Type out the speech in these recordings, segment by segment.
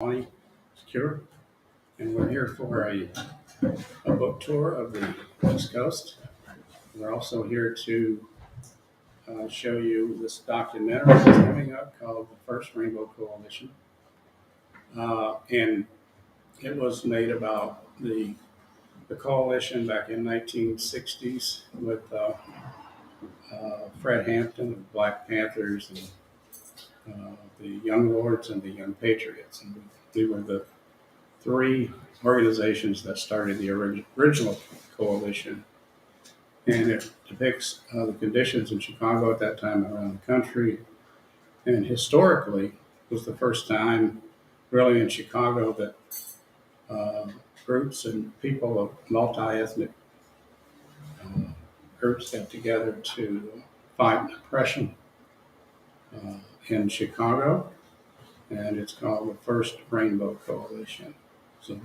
Bonnie Secure, and we're here for a book tour of the East Coast. We're also here to show you this documentary that's coming up called The First Rainbow Coalition. And it was made about the coalition back in 1960s with Fred Hampton of Black Panthers and the Young Lords and the Young Patriots. And we were the three organizations that started the original coalition. And it depicts the conditions in Chicago at that time around the country. And historically, it was the first time really in Chicago that groups and people of multi-ethnic groups got together to fight oppression in Chicago. And it's called the First Rainbow Coalition. So,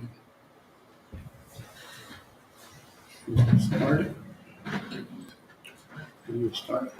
get started. You start.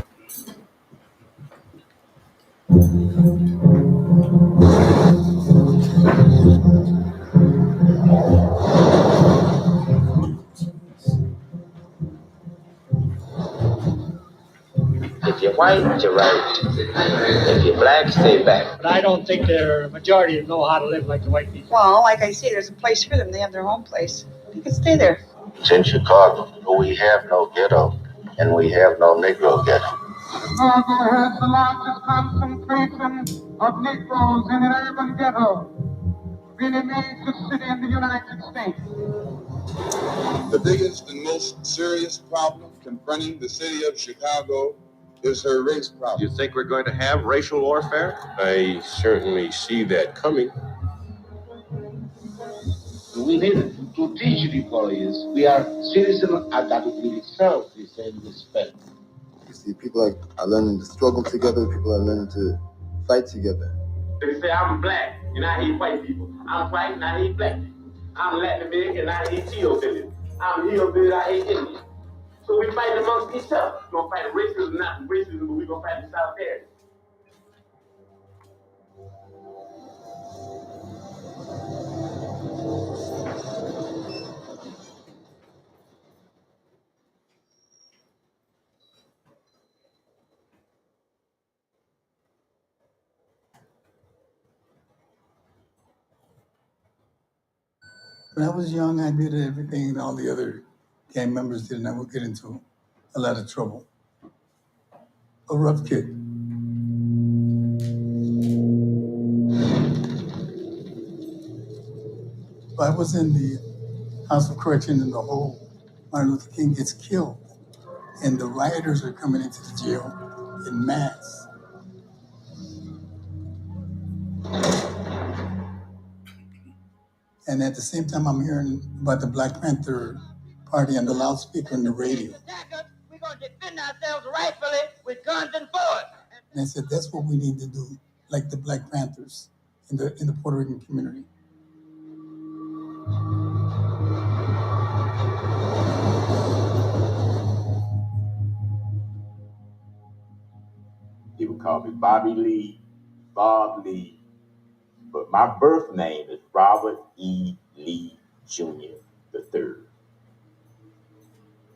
If you're white, you're right. If you're black, stay back. But I don't think the majority know how to live like the white people. Well, like I say, there's a place for them. They have their own place. They can stay there. In Chicago, we have no ghetto, and we have no Negro ghetto. Chicago has the largest concentration of Negroes in an urban ghetto of any major city in the United States. The biggest and most serious problem confronting the city of Chicago is her race problem. You think we're going to have racial warfare? I certainly see that coming. We need to teach people is we are citizens that will serve the same respect. You see, people are learning to struggle together. People are learning to fight together. They say I'm black and I hate white people. I'm white and I hate black people. I'm Latin American and I hate hillbillies. I'm hillbilly, I hate Indians. So we fight amongst each other. We're going to fight racism, not racism, but we're going to fight the solidarity. When I was young, I did everything all the other gang members did, and I would get into a lot of trouble. A rough kid. I was in the House of Correction, and the whole Martin Luther King gets killed, and the rioters are coming into the jail in mass. And at the same time, I'm hearing about the Black Panther Party on the loudspeaker on the radio. We're going to defend ourselves rightfully with guns and force. And I said, that's what we need to do, like the Black Panthers in the Puerto Rican community. People call me Bobby Lee, Bob Lee, but my birth name is Robert E. Lee Jr. III.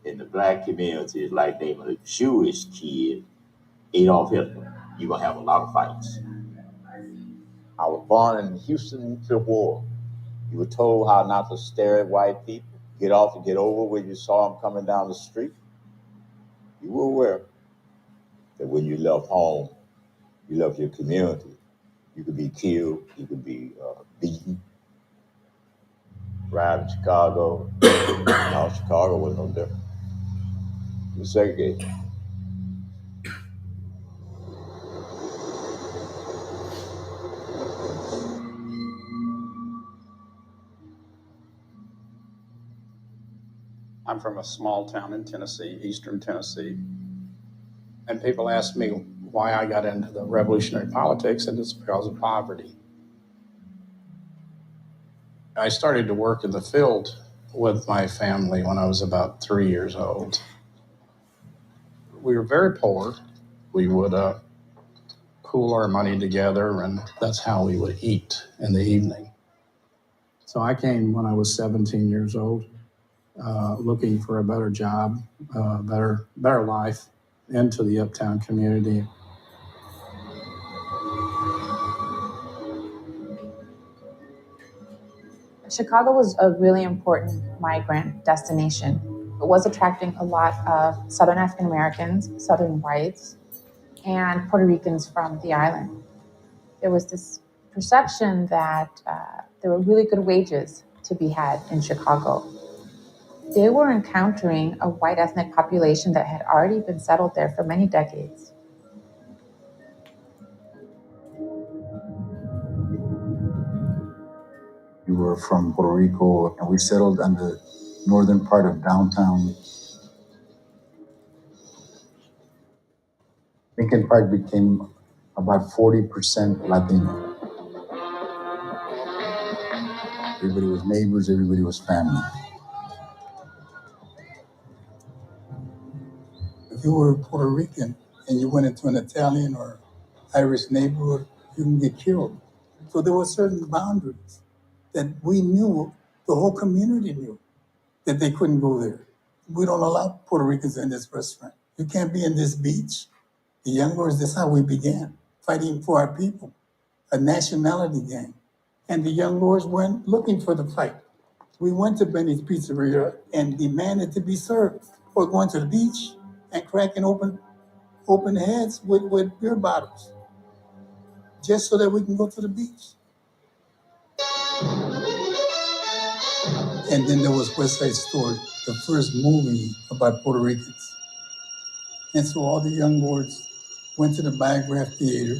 In the black community, it's like naming a Jewish kid Adolf Hitler. You're going to have a lot of fights. I was born in Houston, Civil War. You were told how not to stare at white people, get off and get over when you saw them coming down the street. You were aware that when you left home, you left your community. You could be killed, you could be beaten. Right in Chicago, no, Chicago was no different. It was segregated. I'm from a small town in Tennessee, eastern Tennessee. And people ask me why I got into the revolutionary politics, and it's because of poverty. I started to work in the field with my family when I was about 3 years old. We were very poor. We would pool our money together, and that's how we would eat in the evening. So I came when I was 17 years old, looking for a better job, better life into the Uptown community. Chicago was a really important migrant destination. It was attracting a lot of Southern African Americans, Southern whites, and Puerto Ricans from the island. There was this perception that there were really good wages to be had in Chicago. They were encountering a white ethnic population that had already been settled there for many decades. We were from Puerto Rico, and we settled on the northern part of downtown. Lincoln Park became about 40% Latino. Everybody was neighbors, everybody was family. If you were Puerto Rican and you went into an Italian or Irish neighborhood, you can get killed. So there were certain boundaries that we knew, the whole community knew, that they couldn't go there. We don't allow Puerto Ricans in this restaurant. You can't be in this beach. The Young Lords, that's how we began, fighting for our people, a nationality gang. And the Young Lords weren't looking for the fight. We went to Benny's Pizzeria and demanded to be served, or going to the beach and cracking open heads with beer bottles, just so that we can go to the beach. And then there was West Side Story, the first movie about Puerto Ricans. And so all the Young Lords went to the Biograph Theater,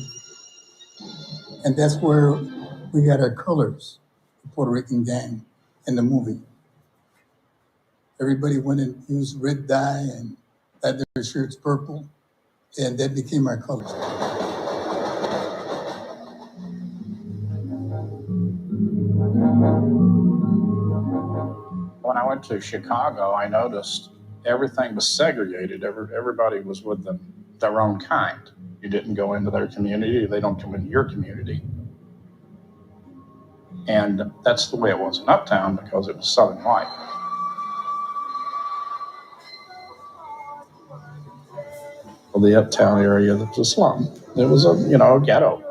and that's where we got our colors, the Puerto Rican gang, in the movie. Everybody went and used red dye and had their shirts purple, and that became our colors. When I went to Chicago, I noticed everything was segregated. Everybody was with their own kind. You didn't go into their community, they don't come into your community. And that's the way it was in Uptown because it was Southern white. Well, the Uptown area, that was a slum. It was a ghetto.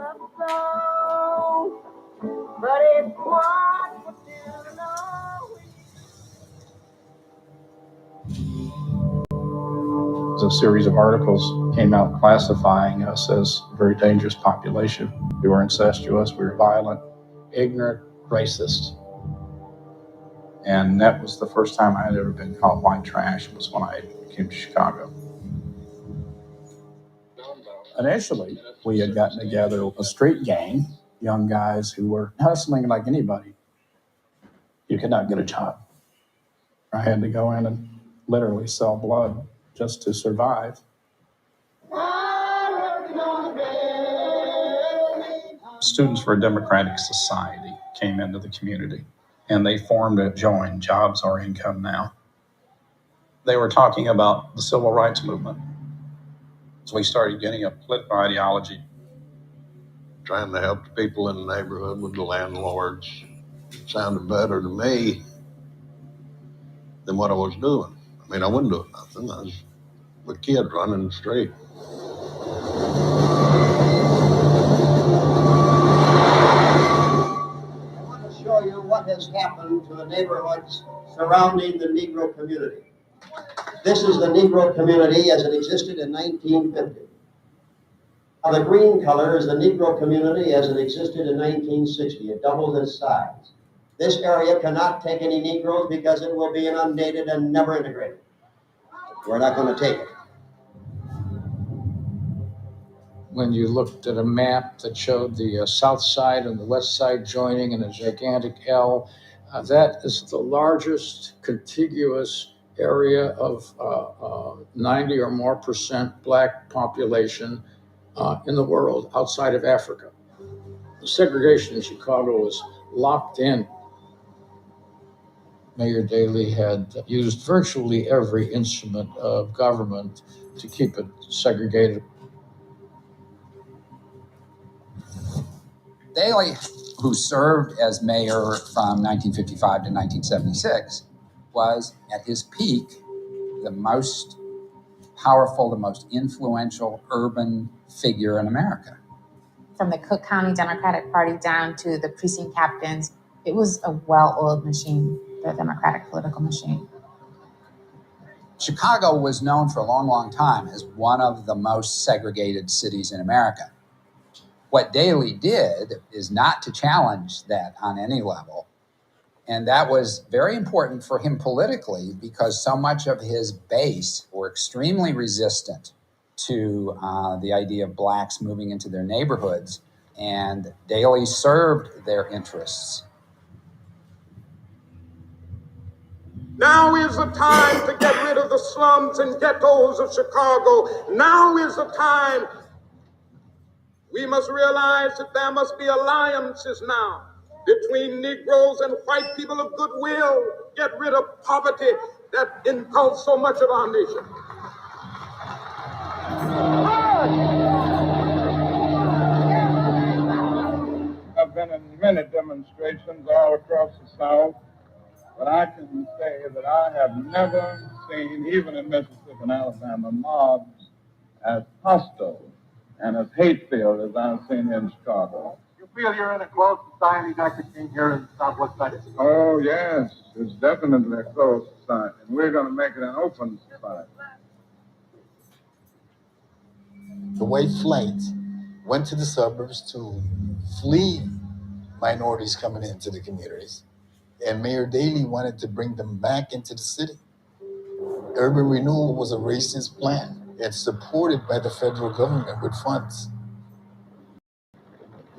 A series of articles came out classifying us as a very dangerous population. We were incestuous, we were violent, ignorant, racist. And that was the first time I had ever been called white trash, was when I came to Chicago. Initially, we had gotten together a street gang, young guys who were hustling like anybody. You could not get a job. I had to go in and literally sell blood just to survive. Students for a Democratic Society came into the community, and they formed a joint, Jobs Our Income Now. They were talking about the civil rights movement. So we started getting a political ideology. Trying to help the people in the neighborhood with the landlords sounded better to me than what I was doing. I mean, I wasn't doing nothing. I was a kid running the street. I want to show you what has happened to the neighborhoods surrounding the Negro community. This is the Negro community as it existed in 1950. The green color is the Negro community as it existed in 1960. It doubled its size. This area cannot take any Negroes because it will be inundated and never integrated. We're not going to take it. When you looked at a map that showed the south side and the west side joining in a gigantic L, that is the largest contiguous area of 90 or more % black population in the world outside of Africa. The segregation in Chicago was locked in. Mayor Daley had used virtually every instrument of government to keep it segregated. Daley, who served as mayor from 1955 to 1976, was at his peak the most powerful, the most influential urban figure in America. From the Cook County Democratic Party down to the precinct captains, it was a well-oiled machine, the Democratic political machine. Chicago was known for a long, long time as one of the most segregated cities in America. What Daley did is not to challenge that on any level. And that was very important for him politically because so much of his base were extremely resistant to the idea of blacks moving into their neighborhoods. And Daley served their interests. Now is the time to get rid of the slums and ghettos of Chicago. Now is the time. We must realize that there must be alliances now between Negroes and white people of goodwill. Get rid of poverty that engulfs so much of our nation. I've been in many demonstrations all across the South, but I can say that I have never seen, even in Mississippi and Alabama, mobs as hostile and as hate-filled as I've seen in Chicago. You feel you're in a close society, Dr. King, here in the Southwest side of Chicago? Oh, yes, it's definitely a closed society, and we're going to make it an open society. The white flight went to the suburbs to flee minorities coming into the communities. And Mayor Daley wanted to bring them back into the city. Urban renewal was a racist plan. It's supported by the federal government with funds.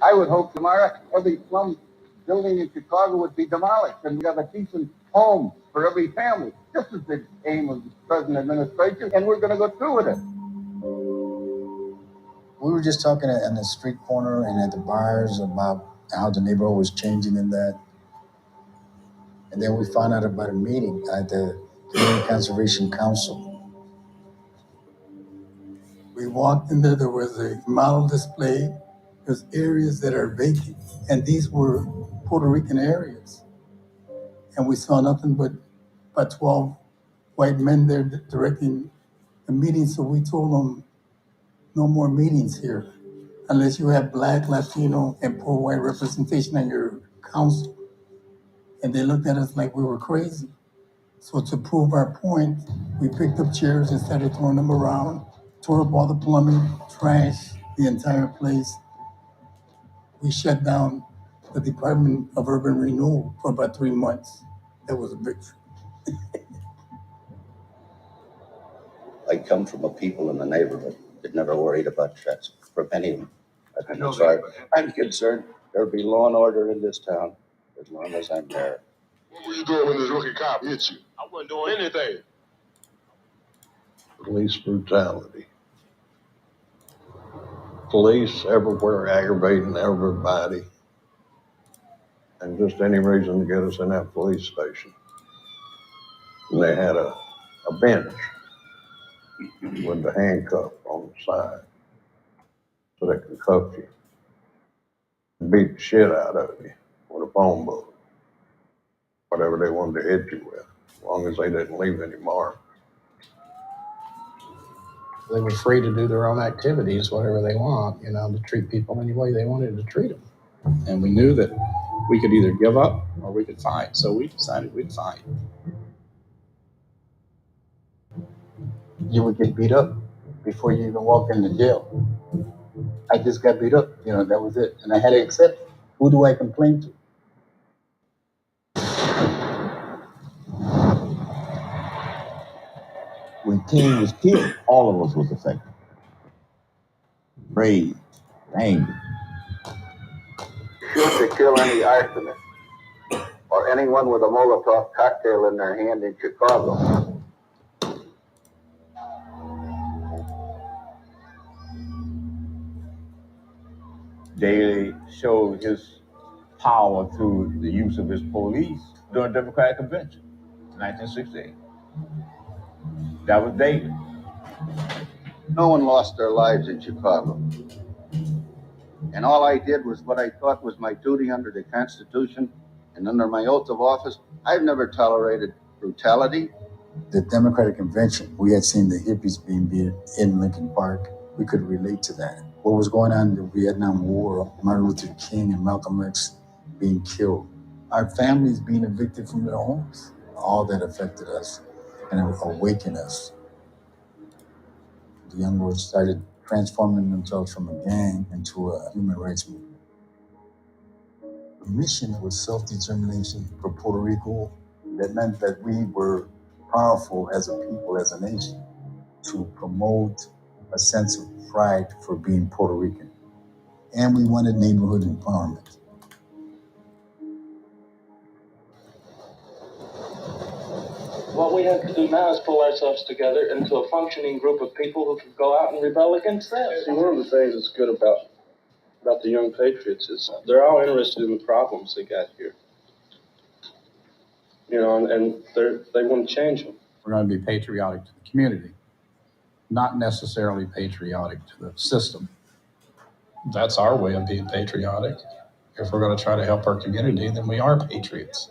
I would hope tomorrow every slum building in Chicago would be demolished and we have a decent home for every family. This is the aim of the present administration, and we're going to go through with it. We were just talking on the street corner and at the bars about how the neighborhood was changing in that. And then we found out about a meeting at the Community Conservation Council. We walked in there was a model display. There's areas that are vacant, and these were Puerto Rican areas. And we saw nothing but 12 white men there directing the meeting, so we told them, no more meetings here, unless you have Black, Latino, and poor white representation on your council. And they looked at us like we were crazy. So to prove our point, we picked up chairs and started throwing them around, tore up all the plumbing, trash, the entire place. We shut down the Department of Urban Renewal for about 3 months. That was a victory. I come from a people in the neighborhood that never worried about threats from anyone. As far as I'm concerned, there'll be law and order in this town as long as I'm there. What were you doing when this rookie cop hit you? I wasn't doing anything. Police brutality. Police everywhere aggravating everybody. And just any reason to get us in that police station. And they had a bench with the handcuff on the side so they could cuff you. Beat the shit out of you with a phone book. Whatever they wanted to hit you with, as long as they didn't leave any mark. They were free to do their own activities, whatever they want, to treat people any way they wanted to treat them. And we knew that we could either give up or we could fight. So we decided we'd fight. You would get beat up before you even walk into jail. I just got beat up, that was it. And I had to accept it. Who do I complain to? When King was killed, all of us was affected. Rage, anger. Shoot to kill any arsonist or anyone with a Molotov cocktail in their hand in Chicago. Daley showed his power through the use of his police during the Democratic Convention in 1968. That was Daley. No one lost their lives in Chicago. And all I did was what I thought was my duty under the Constitution and under my oath of office. I've never tolerated brutality. The Democratic Convention, we had seen the hippies being beat in Lincoln Park. We could relate to that. What was going on in the Vietnam War, Martin Luther King and Malcolm X being killed. Our families being evicted from their homes. All that affected us and it awakened us. The young lords started transforming themselves from a gang into a human rights movement. The mission was self-determination for Puerto Rico. That meant that we were powerful as a people, as a nation, to promote a sense of pride for being Puerto Rican. And we wanted neighborhood empowerment. What we have to do now is pull ourselves together into a functioning group of people who can go out and rebel against that. See, one of the things that's good about the young patriots is they're all interested in the problems they got here. You know, and they want to change them. We're going to be patriotic to the community, not necessarily patriotic to the system. That's our way of being patriotic. If we're going to try to help our community, then we are patriots.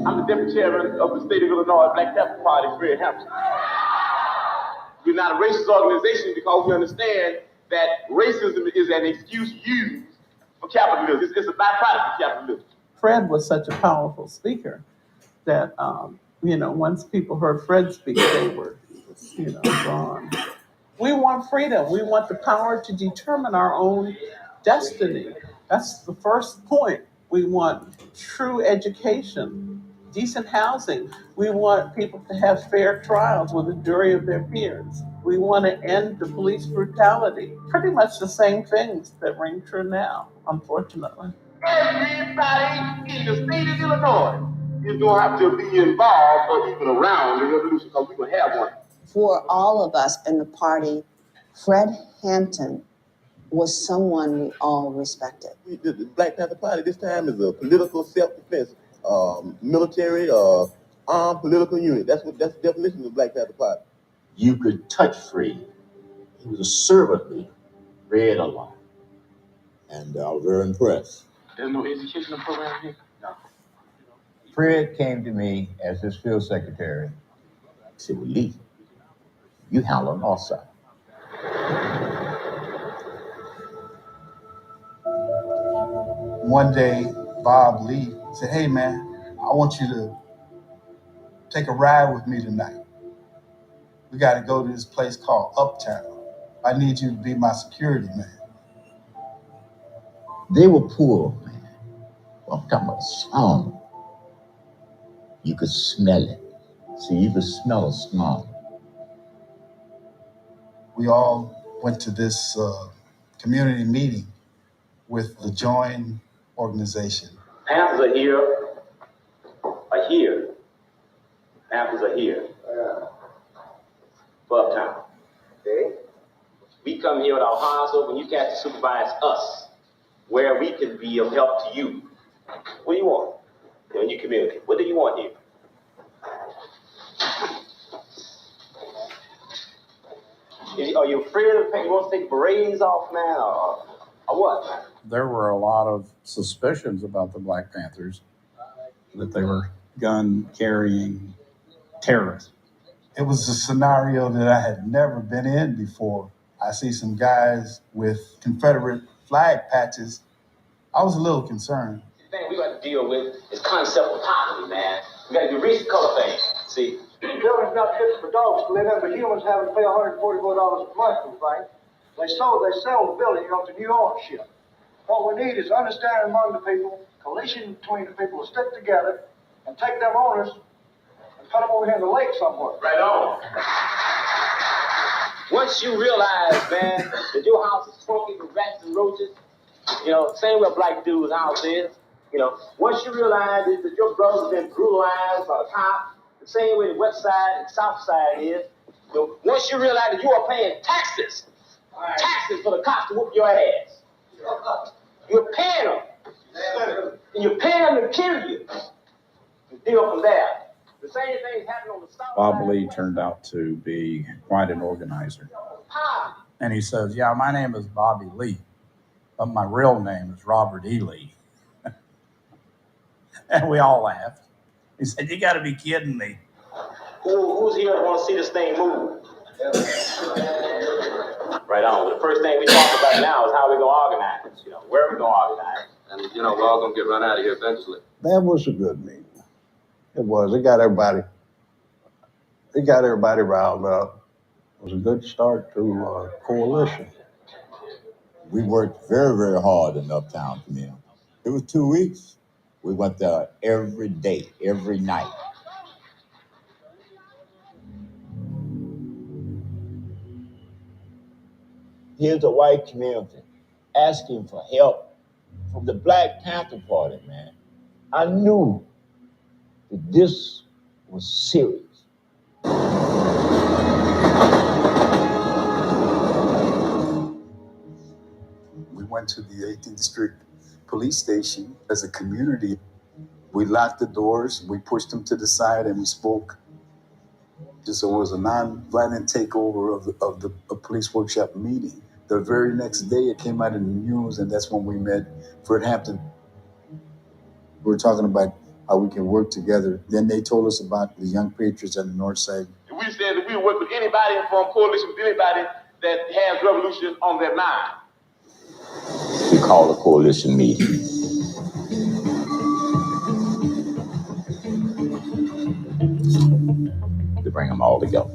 I'm the deputy chairman of the state of Illinois Black Panther Party, Fred Hampton. We're not a racist organization because we understand that racism is an excuse used for capitalism. It's a byproduct of capitalism. Fred was such a powerful speaker that, once people heard Fred speak, they were, drawn. We want freedom. We want the power to determine our own destiny. That's the first point. We want true education, decent housing. We want people to have fair trials with a jury of their peers. We want to end the police brutality. Pretty much the same things that ring true now, unfortunately. Everybody in the state of Illinois is going to have to be involved or even around the revolution because we're going to have one. For all of us in the party, Fred Hampton was someone we all respected. The Black Panther Party this time is a political self-defense, military, armed political unit. That's the definition of the Black Panther Party. You could touch Fred. He was a servant leader, read a lot. And I was very impressed. There's no educational program here? No. Fred came to me as his field secretary. He said, well, Lee, you handle the North Side. One day, Bob Lee said, hey man, I want you to take a ride with me tonight. We got to go to this place called Uptown. I need you to be my security man. They were poor, man. Well, I'm talking about slum. You could smell it. See, you could smell a slum. We all went to this community meeting with the Join organization. Panthers are here. Panthers are here. For Uptown. Okay. We come here with our hands open. You got to supervise us where we can be of help to you. What do you want in your community? What do you want here? Are you afraid of the fact you want to take berets off, man, or what, man? There were a lot of suspicions about the Black Panthers, that they were gun-carrying terrorists. It was a scenario that I had never been in before. I see some guys with Confederate flag patches. I was a little concerned. The thing we got to deal with is concept poverty, man. We got to do reach color thing. See? Building's not fit for dogs to live in, but humans having to pay $144 a month, right? They sell the building, to new ownership. What we need is understanding among the people, coalition between the people to stick together and take them owners and put them over here in the lake somewhere. Right on. Once you realize, man, that your house is funky with rats and roaches, same way a black dude's house is, once you realize that your brother's been brutalized by the cops, the same way the west side and south side is, once you realize that you are paying taxes for the cops to whoop your ass. You're paying them. And you're paying them to kill you. You deal from there. The same thing happened on the south Bob side. Lee turned out to be quite an organizer. And he says, yeah, my name is Bobby Lee, but my real name is Robert E. Lee. And we all laughed. He said, you got to be kidding me. Who's here want to see this thing move? Right on. The first thing we talk about now is how we're going to organize. Where are we going to organize? And, we're all going to get run out of here eventually. That was a good meeting. It was. It got everybody riled up. It was a good start to a coalition. We worked very, very hard in Uptown community. It was 2 weeks. We went there every day, every night. Here's a white community asking for help from the Black Panther Party, man. I knew that this was serious. We went to the 18th District Police Station as a community. We locked the doors, we pushed them to the side, and we spoke. So it was a non-violent takeover of the police workshop meeting. The very next day, it came out in the news, and that's when we met Fred Hampton. We were talking about how we can work together. Then they told us about the Young Patriots on the North Side. We said that we would work with anybody and form coalition with anybody that has revolution on their mind. We called a coalition meeting. To bring them all together.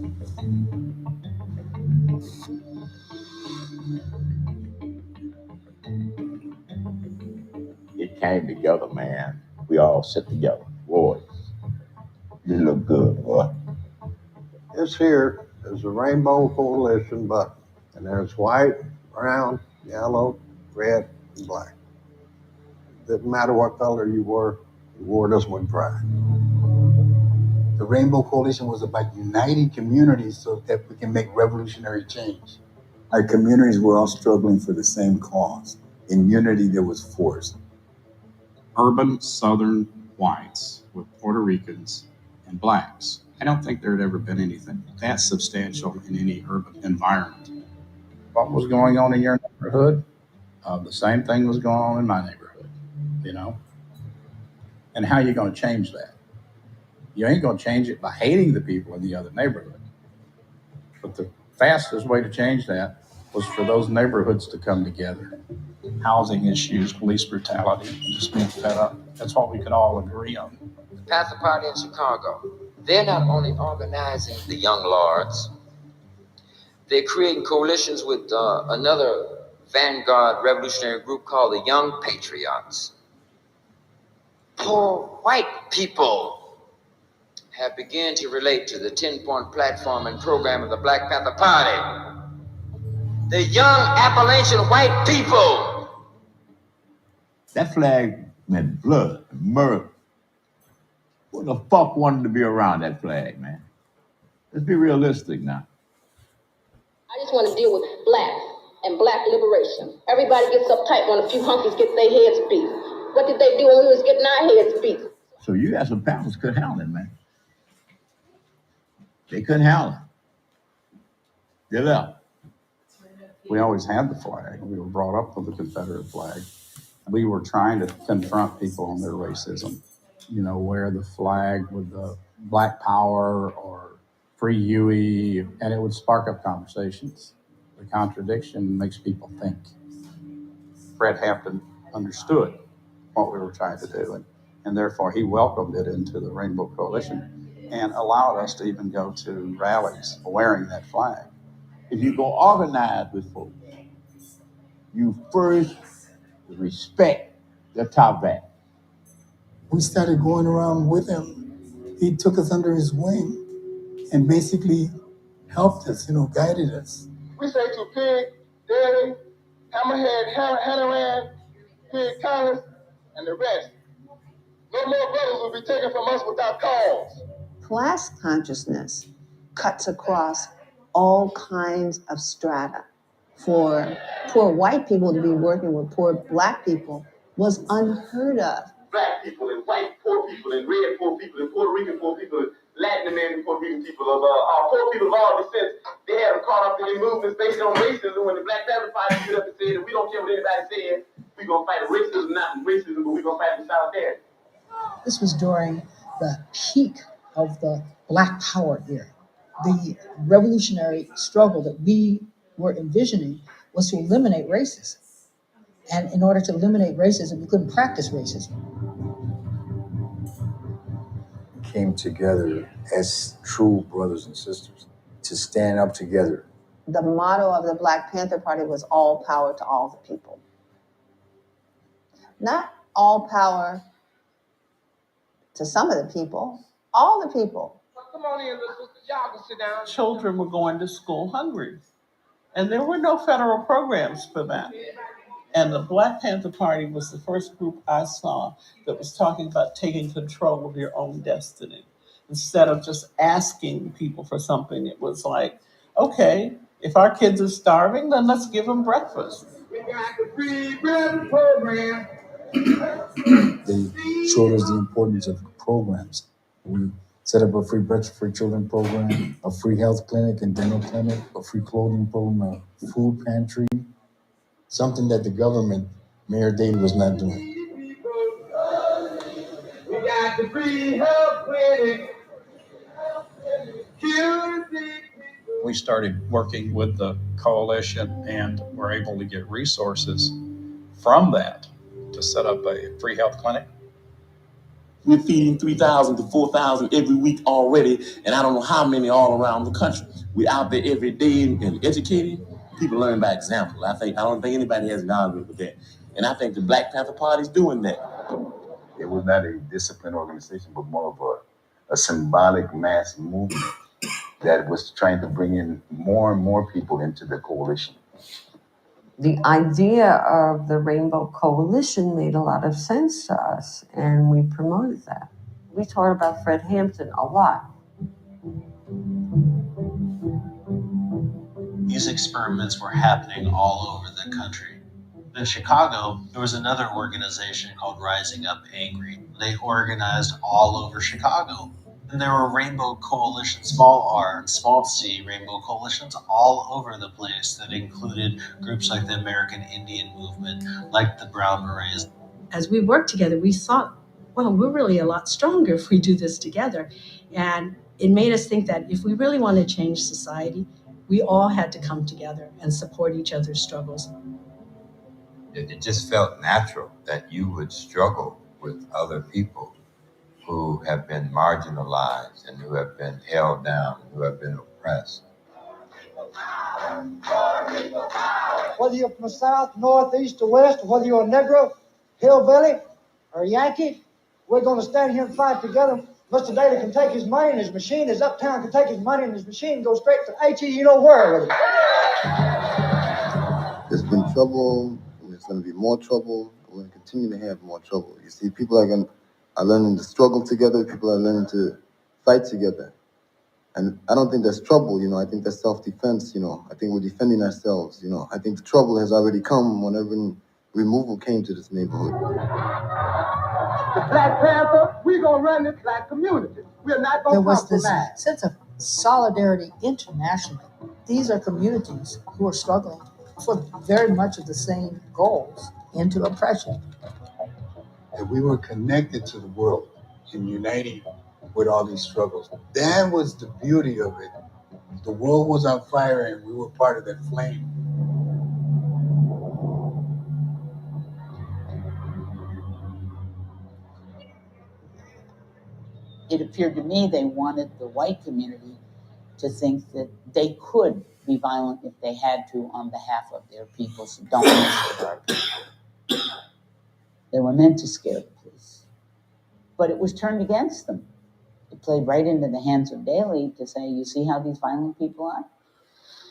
It came together, man. We all sit together. Boy, you look good, boy. It's here. There's a rainbow coalition button. And there's white, brown, yellow, red, and black. Didn't matter what color you wore this with pride. The Rainbow Coalition was about uniting communities so that we can make revolutionary change. Our communities were all struggling for the same cause. In unity, there was force. Urban Southern whites with Puerto Ricans and blacks. I don't think there had ever been anything that substantial in any urban environment. What was going on in your neighborhood? The same thing was going on in my neighborhood, And how are you going to change that? You ain't going to change it by hating the people in the other neighborhood. But the fastest way to change that was for those neighborhoods to come together. Housing issues, police brutality, just being fed up. That's what we could all agree on. The Panther Party in Chicago, they're not only organizing the Young Lords, they're creating coalitions with another vanguard revolutionary group called the Young Patriots. Poor white people have begun to relate to the 10-point platform and program of the Black Panther Party. The young Appalachian white people. That flag meant blood, murder. Who the fuck wanted to be around that flag, man? Let's be realistic now. I just want to deal with black and black liberation. Everybody gets uptight when a few hunkies get their heads beat. What did they do when we was getting our heads beat? So you got some pals couldn't handle it, man. They couldn't handle it. They left. We always had the flag. We were brought up with the Confederate flag. We were trying to confront people on their racism. Wear the flag with the Black Power or Free Huey, and it would spark up conversations. The contradiction makes people think. Fred Hampton understood what we were trying to do, and therefore he welcomed it into the Rainbow Coalition and allowed us to even go to rallies wearing that flag. If you go organize with folks, you first respect the top back. We started going around with him. He took us under his wing and basically helped us, guided us. We say to Pig, Daly, Hammerhead, Hannaran, Pig Collins, and the rest, no more brothers will be taken from us without cause. Class consciousness cuts across all kinds of strata. For poor white people to be working with poor black people was unheard of. black people and white poor people and red poor people and Puerto Rican poor people and Latin American Puerto Rican people of poor people of all descents. They had them caught up in their movements based on racism when the Black Panther Party stood up and said that we don't care what anybody said. We're going to fight racism, not racism, but we're going to fight in solidarity. This was during the peak of the Black Power era. The revolutionary struggle that we were envisioning was to eliminate racism. And in order to eliminate racism, you couldn't practice racism. Came together as true brothers and sisters to stand up together. The motto of the Black Panther Party was all power to all the people. Not all power to some of the people, all the people. Come on in, y'all can sit down. Children were going to school hungry, and there were no federal programs for that. And the Black Panther Party was the first group I saw that was talking about taking control of your own destiny. Instead of just asking people for something, it was like, okay, if our kids are starving, then let's give them breakfast. We got the free bread program. They showed us the importance of programs. We set up a free breakfast for children program, a free health clinic and dental clinic, a free clothing program, a food pantry, something that the government, Mayor Daley, was not doing. We got the free health clinic. We started working with the coalition and were able to get resources from that to set up a free health clinic. We're feeding 3,000 to 4,000 every week already, and I don't know how many all around the country. We're out there every day and educating. People learn by example. I don't think anybody has an argument with that. And I think the Black Panther Party is doing that. It was not a disciplined organization, but more of a symbolic mass movement that was trying to bring in more and more people into the coalition. The idea of the Rainbow Coalition made a lot of sense to us, and we promoted that. We talked about Fred Hampton a lot. These experiments were happening all over the country. In Chicago, there was another organization called Rising Up Angry. They organized all over Chicago. And there were rainbow coalitions, small r and small c rainbow coalitions all over the place that included groups like the American Indian Movement, like the Brown Berets. As we worked together, we thought, well, we're really a lot stronger if we do this together. And it made us think that if we really want to change society, we all had to come together and support each other's struggles. It just felt natural that you would struggle with other people who have been marginalized and who have been held down, who have been oppressed. Whether you're from the south, north, east, or west, or whether you're a Negro, hillbilly, or a Yankee, we're going to stand here and fight together. Mr. Daley can take his money in his machine. His Uptown can take his money in his machine and go straight to H.E. you know where with it. There's been trouble, and there's going to be more trouble. We're going to continue to have more trouble. You see, people are learning to struggle together. People are learning to fight together. And I don't think that's trouble, I think that's self-defense, I think we're defending ourselves, I think the trouble has already come whenever removal came to this neighborhood. The Black Panther, we're going to run this black community. We're not going to compromise. There was this sense of solidarity internationally. These are communities who are struggling for very much of the same goals into oppression. That we were connected to the world and uniting with all these struggles. That was the beauty of it. The world was on fire and we were part of that flame. It appeared to me they wanted the white community to think that they could be violent if they had to on behalf of their people, so don't mess with our people. They were meant to scare the police. But it was turned against them. It played right into the hands of Daley to say, you see how these violent people are?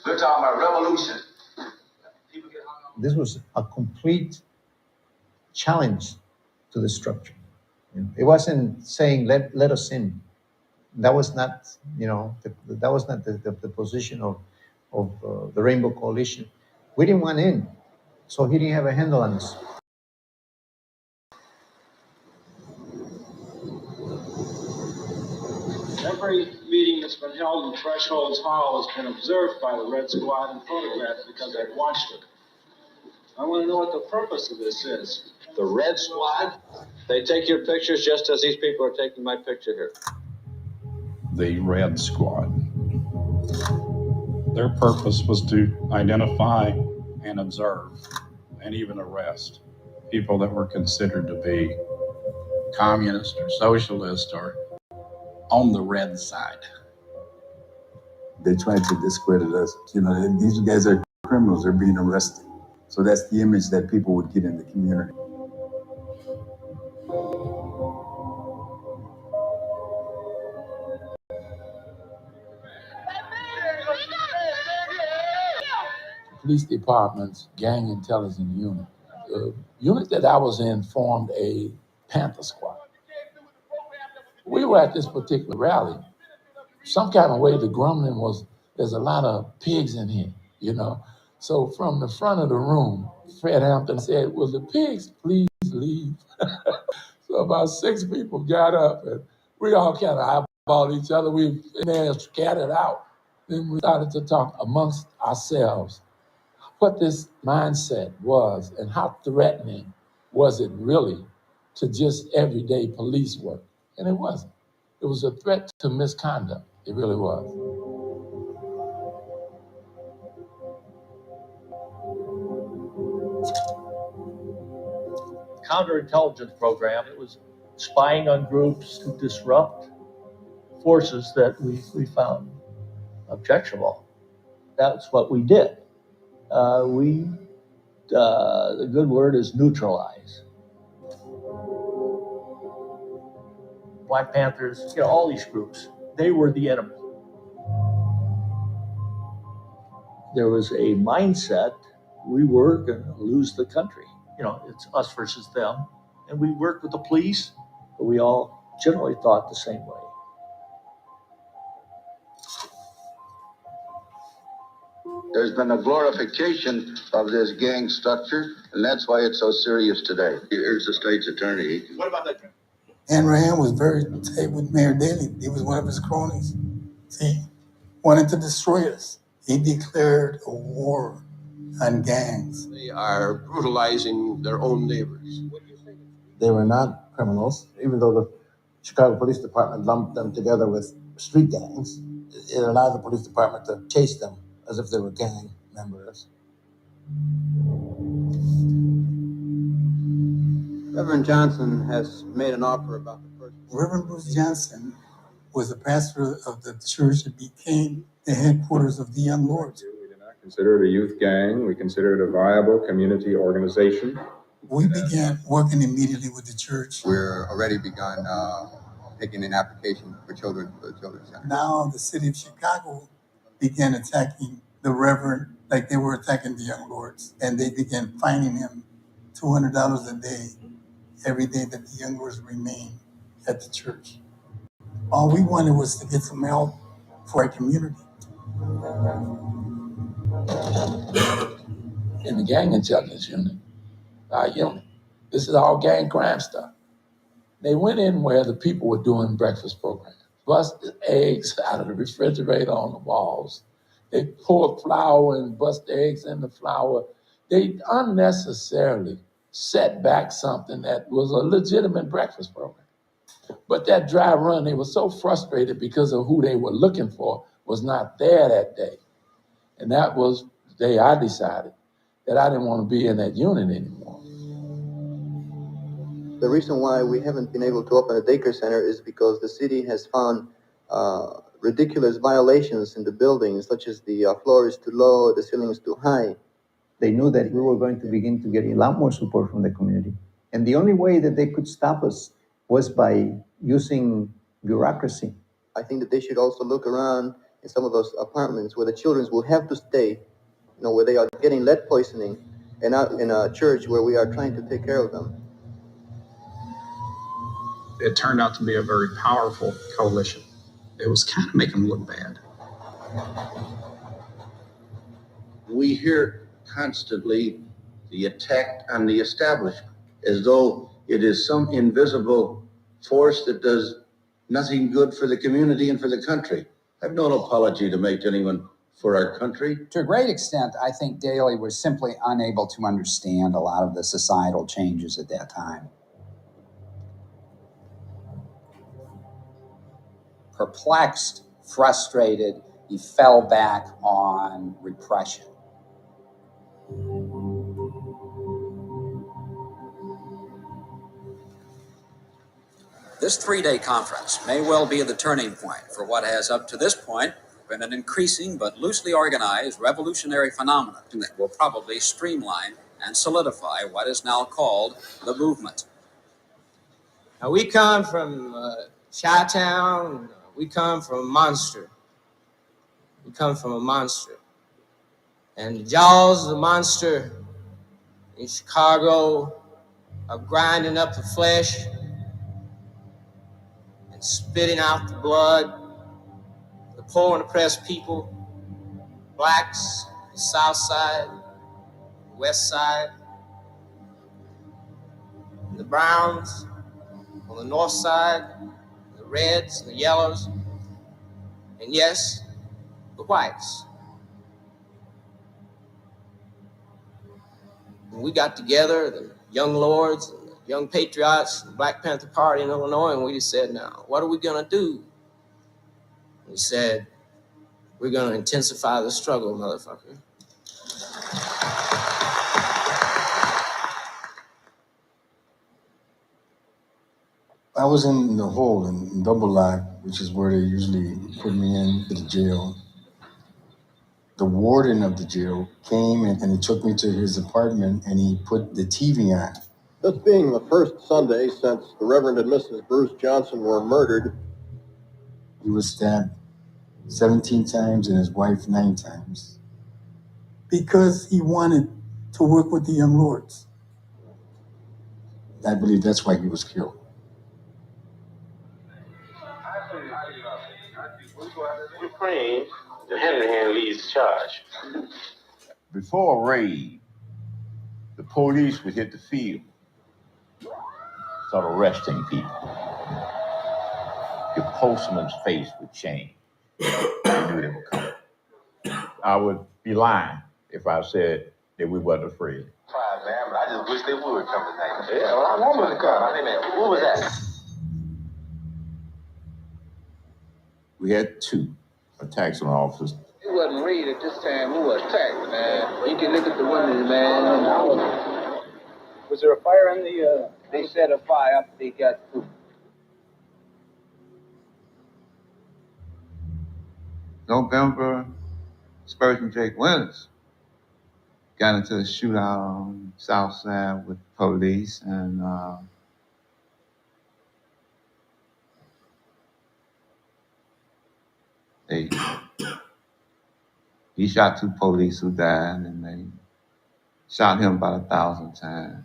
We're talking about revolution. This was a complete challenge to the structure. It wasn't saying, let us in. That was not, that was not the position of the Rainbow Coalition. We didn't want in, so he didn't have a handle on us. that's been held in Thresholds Hall has been observed by the Red Squad and photographed because they've watched it. I want to know what the purpose of this is. The Red Squad? They take your pictures just as these people are taking my picture here. The Red Squad. Their purpose was to identify and observe and even arrest people that were considered to be communist or socialist or on the red side. They're trying to discredit us. You know, these guys are criminals. They're being arrested. So that's the image that people would get in the community. Police department's gang intelligence unit. The unit that I was in formed a Panther squad. We were at this particular rally. Some kind of way the grumbling was, there's a lot of pigs in here, you know. So from the front of the room, Fred Hampton said, will the pigs please leave? So about 6 people got up and we all kind of eyeballed each other. We in there scattered out. Then we started to talk amongst ourselves what this mindset was and how threatening was it really to just everyday police work. And it wasn't. It was a threat to misconduct. It really was. Counterintelligence program. It was spying on groups to disrupt forces that we found objectionable. That's what we did. The good word is neutralize. Black Panthers, you know, all these groups, they were the enemy. There was a mindset, we were gonna lose the country. You know, it's us versus them. And we worked with the police, but we all generally thought the same way. There's been a glorification of this gang structure, and that's why it's so serious today. Here's the state's attorney. What about that? Rand was very tight with Mayor Daley. He was one of his cronies. He wanted to destroy us. He declared a war on gangs. They are brutalizing their own neighbors. They were not criminals, even though the Chicago Police Department lumped them together with street gangs. It allowed the police department to chase them as if they were gang members. Reverend Johnson has made an offer about the person. Reverend Bruce Johnson was the pastor of the church that became the headquarters of the Young Lords. We do not consider it a youth gang. We consider it a viable community organization. We began working immediately with the church. We're already begun taking an application for children for the Children's Center. Now the city of Chicago began attacking the Reverend like they were attacking the Young Lords. And they began fining him $200 a day every day that the Young Lords remained at the church. All we wanted was to get some help for our community. In the gang intelligence unit, our unit, this is all gang crime stuff. They went in where the people were doing breakfast programs, busted eggs out of the refrigerator on the walls. They poured flour and bust eggs in the flour. They unnecessarily set back something that was a legitimate breakfast program. But that dry run, they were so frustrated because of who they were looking for was not there that day. And that was the day I decided that I didn't want to be in that unit anymore. The reason why we haven't been able to open a daycare center is because the city has found ridiculous violations in the buildings, such as the floor is too low, the ceiling is too high. They knew that we were going to begin to get a lot more support from the community. And the only way that they could stop us was by using bureaucracy. I think that they should also look around in some of those apartments where the children will have to stay, you know, where they are getting lead poisoning, and not in a church where we are trying to take care of them. It turned out to be a very powerful coalition. It was kind of making them look bad. We hear constantly the attack on the establishment as though it is some invisible force that does nothing good for the community and for the country. I've no apology to make to anyone for our country. To a great extent, I think Daley was simply unable to understand a lot of the societal changes at that time. Perplexed, frustrated, he fell back on repression. This three-day conference may well be the turning point for what has up to this point been an increasing but loosely organized revolutionary phenomenon that will probably streamline and solidify what is now called the movement. Now, we come from Chi-Town. We come from a monster. We come from a monster. And the jaws of the monster in Chicago are grinding up the flesh and spitting out the blood. The poor and oppressed people, blacks, the south side, the west side, and the browns on the north side, the reds and the yellows, and yes, the whites. And we got together, the young lords, and the young patriots, the Black Panther Party in Illinois, and we just said, now, what are we gonna do? We said, we're gonna intensify the struggle, motherfucker. I was in the hole in Double Lock, which is where they usually put me into the jail. The warden of the jail came and he took me to his apartment and he put the TV on. This being the first Sunday since the Reverend and Mrs. Bruce Johnson were murdered. He was stabbed 17 times and his wife 9 times. Because he wanted to work with the young lords. I believe that's why he was killed. Ukraine, the Hanrahan leads charge. Before a raid, the police would hit the field, start arresting people. Your postman's face would change. You knew they were coming. I would be lying if I said that we wasn't afraid. Fine, man, but I just wish they would come tonight. Yeah, well, I want them to come. Hey, man, who was that? We had 2 attacks on officers. It wasn't raid at this time. We were attacked, man. You can look at the windows, man. Was there a fire in the, they set a fire after they got through? November, Spurgeon Jake Winters got into a shootout on the south side with police, and he shot 2 police who died, and they shot him about 1,000 times.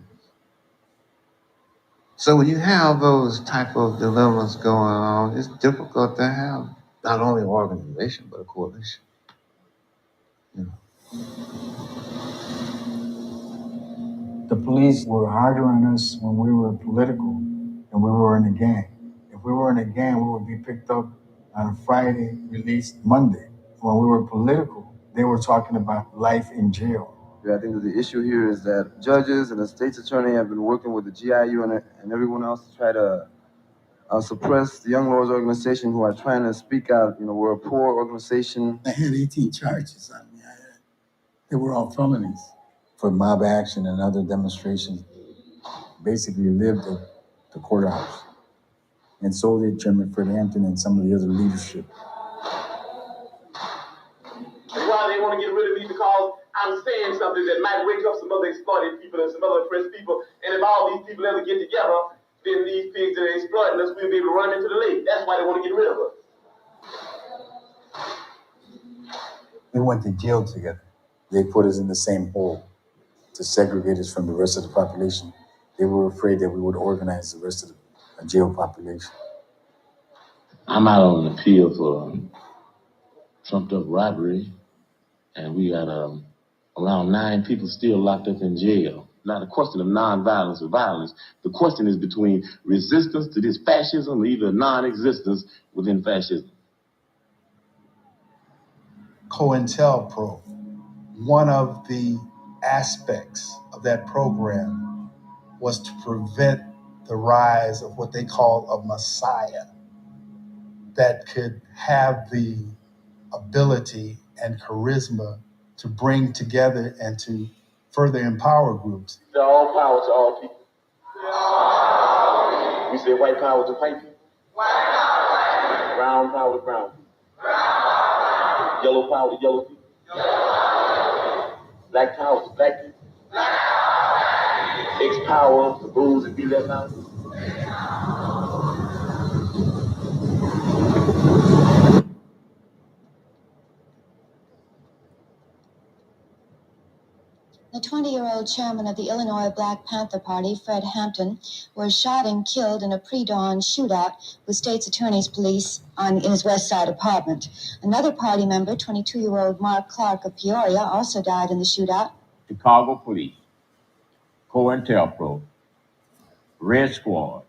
So when you have those type of dilemmas going on, it's difficult to have not only an organization, but a coalition. You know. The police were harder on us when we were political and we were in a gang. If we were in a gang, we would be picked up on a Friday, released Monday. When we were political, they were talking about life in jail. Yeah, I think that the issue here is that judges and the state's attorney have been working with the GIU and everyone else to try to suppress the Young Lords organization who are trying to speak out. You know, we're a poor organization. I had 18 charges on me. They were all felonies. For mob action and other demonstrations, basically lived at the courthouse. And so did Chairman Fred Hampton and some of the other leadership. That's why they want to get rid of me, because I'm saying something that might wake up some other exploited people and some other oppressed people. And if all these people ever get together, then these pigs that are exploiting us, we'll be able to run them into the lake. That's why they want to get rid of us. We went to jail together. They put us in the same hole to segregate us from the rest of the population. They were afraid that we would organize the rest of the jail population. I'm out on an appeal for trumped up robbery, and we got around 9 people still locked up in jail. Not a question of nonviolence or violence. The question is between resistance to this fascism or either non-existence within fascism. COINTELPRO. One of the aspects of that program was to prevent the rise of what they call a messiah that could have the ability and charisma to bring together and to further empower groups. All power to all people. We say white power to white people. Brown power to brown people. Yellow power to yellow people. Black power to black people. X power to bulls and be that power. The 20-year-old chairman of the Illinois Black Panther Party, Fred Hampton, was shot and killed in a pre-dawn shootout with state's attorney's police in his West Side apartment. Another party member, 22-year-old Mark Clark of Peoria, also died in the shootout. Chicago Police, COINTELPRO, Red Squad,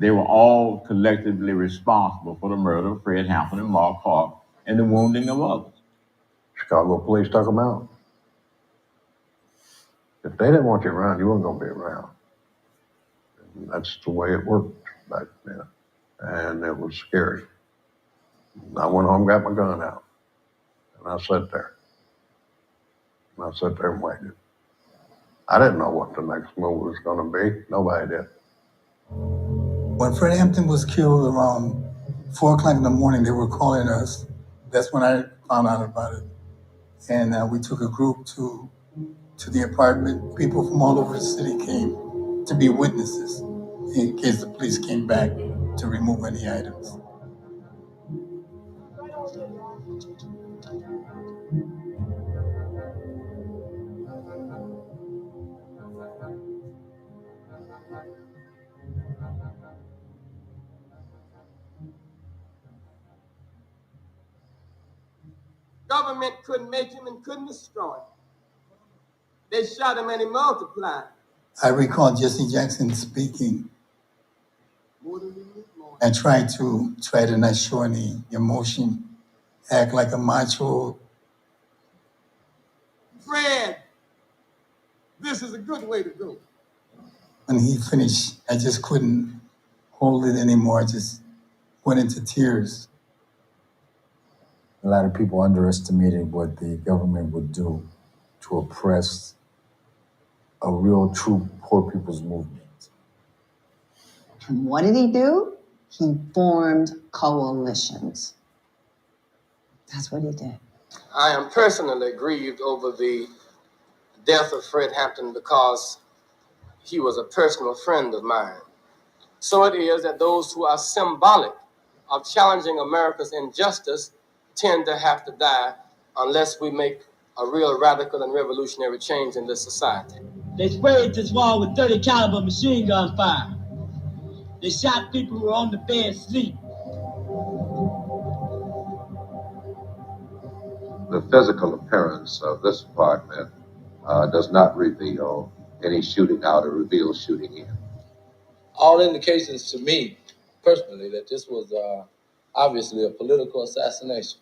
they were all collectively responsible for the murder of Fred Hampton and Mark Clark and the wounding of others. Chicago police took them out. If they didn't want you around, you weren't going to be around. And that's the way it worked back then. And it was scary. I went home, got my gun out, and I sat there. And I sat there and waited. I didn't know what the next move was going to be. Nobody did. When Fred Hampton was killed around 4 o'clock in the morning, they were calling us. That's when I found out about it. And we took a group to the apartment. People from all over the city came to be witnesses in case the police came back to remove any items. Government couldn't make him and couldn't destroy him. They shot him and he multiplied. I recall Jesse Jackson speaking and trying to not show any emotion, act like a macho. Fred, this is a good way to go. When he finished, I just couldn't hold it anymore. I just went into tears. A lot of people underestimated what the government would do to oppress a real, true poor people's movement. And what did he do? He formed coalitions. That's what he did. I am personally grieved over the death of Fred Hampton because he was a personal friend of mine. So it is that those who are symbolic of challenging America's injustice tend to have to die unless we make a real radical and revolutionary change in this society. They sprayed this wall with 30 caliber machine gun fire. They shot people who were on the bed asleep. The physical appearance of this apartment does not reveal any shooting out or reveal shooting in. All indications to me, personally, that this was obviously a political assassination.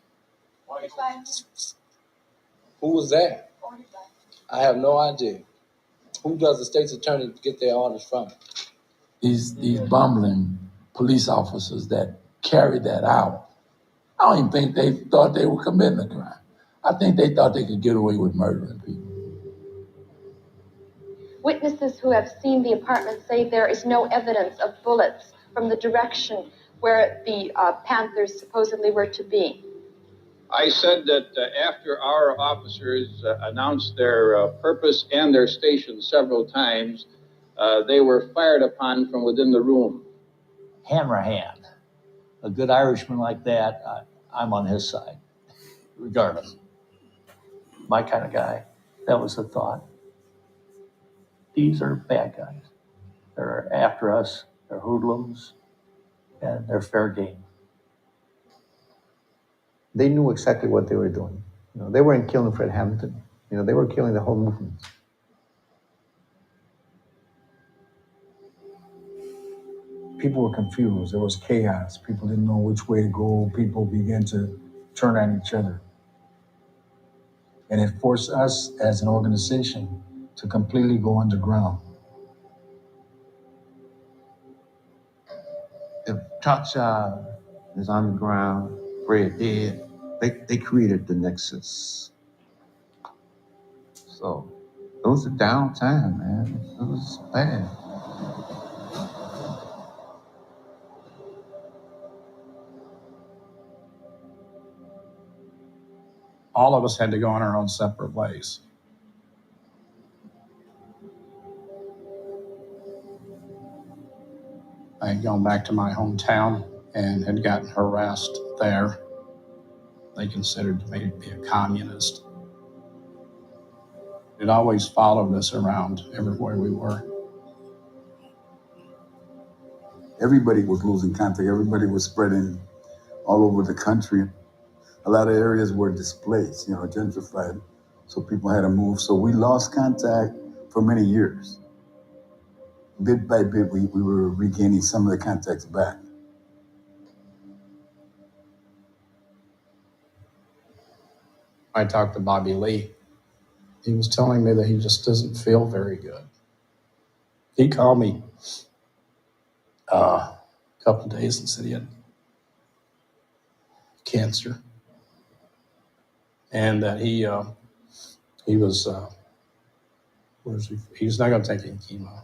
Who was there? I have no idea. Who does the state's attorney get their orders from? These bumbling police officers that carried that out, I don't even think they thought they were committing a crime. I think they thought they could get away with murdering people. Witnesses who have seen the apartment say there is no evidence of bullets from the direction where the Panthers supposedly were to be. I said that after our officers announced their purpose and their station several times, they were fired upon from within the room. Hanrahan, a good Irishman like that, I'm on his side, regardless. My kind of guy, that was the thought. These are bad guys. They're after us, they're hoodlums, and they're fair game. They knew exactly what they were doing. You know, they weren't killing Fred Hampton. You know, they were killing the whole movement. People were confused. There was chaos. People didn't know which way to go. People began to turn on each other. And it forced us as an organization to completely go underground. If Chacha is underground, Fred dead, they created the Nexus. So it was a downtime, man. It was bad. All of us had to go on our own separate ways. I had gone back to my hometown and had gotten harassed there. They considered me to be a communist. It always followed us around everywhere we were. Everybody was losing contact. Everybody was spreading all over the country. A lot of areas were displaced, gentrified. So people had to move. So we lost contact for many years. Bit by bit, we were regaining some of the contacts back. I talked to Bobby Lee. He was telling me that he just doesn't feel very good. He called me a couple of days and said he had cancer, and that he was he's not going to take any chemo,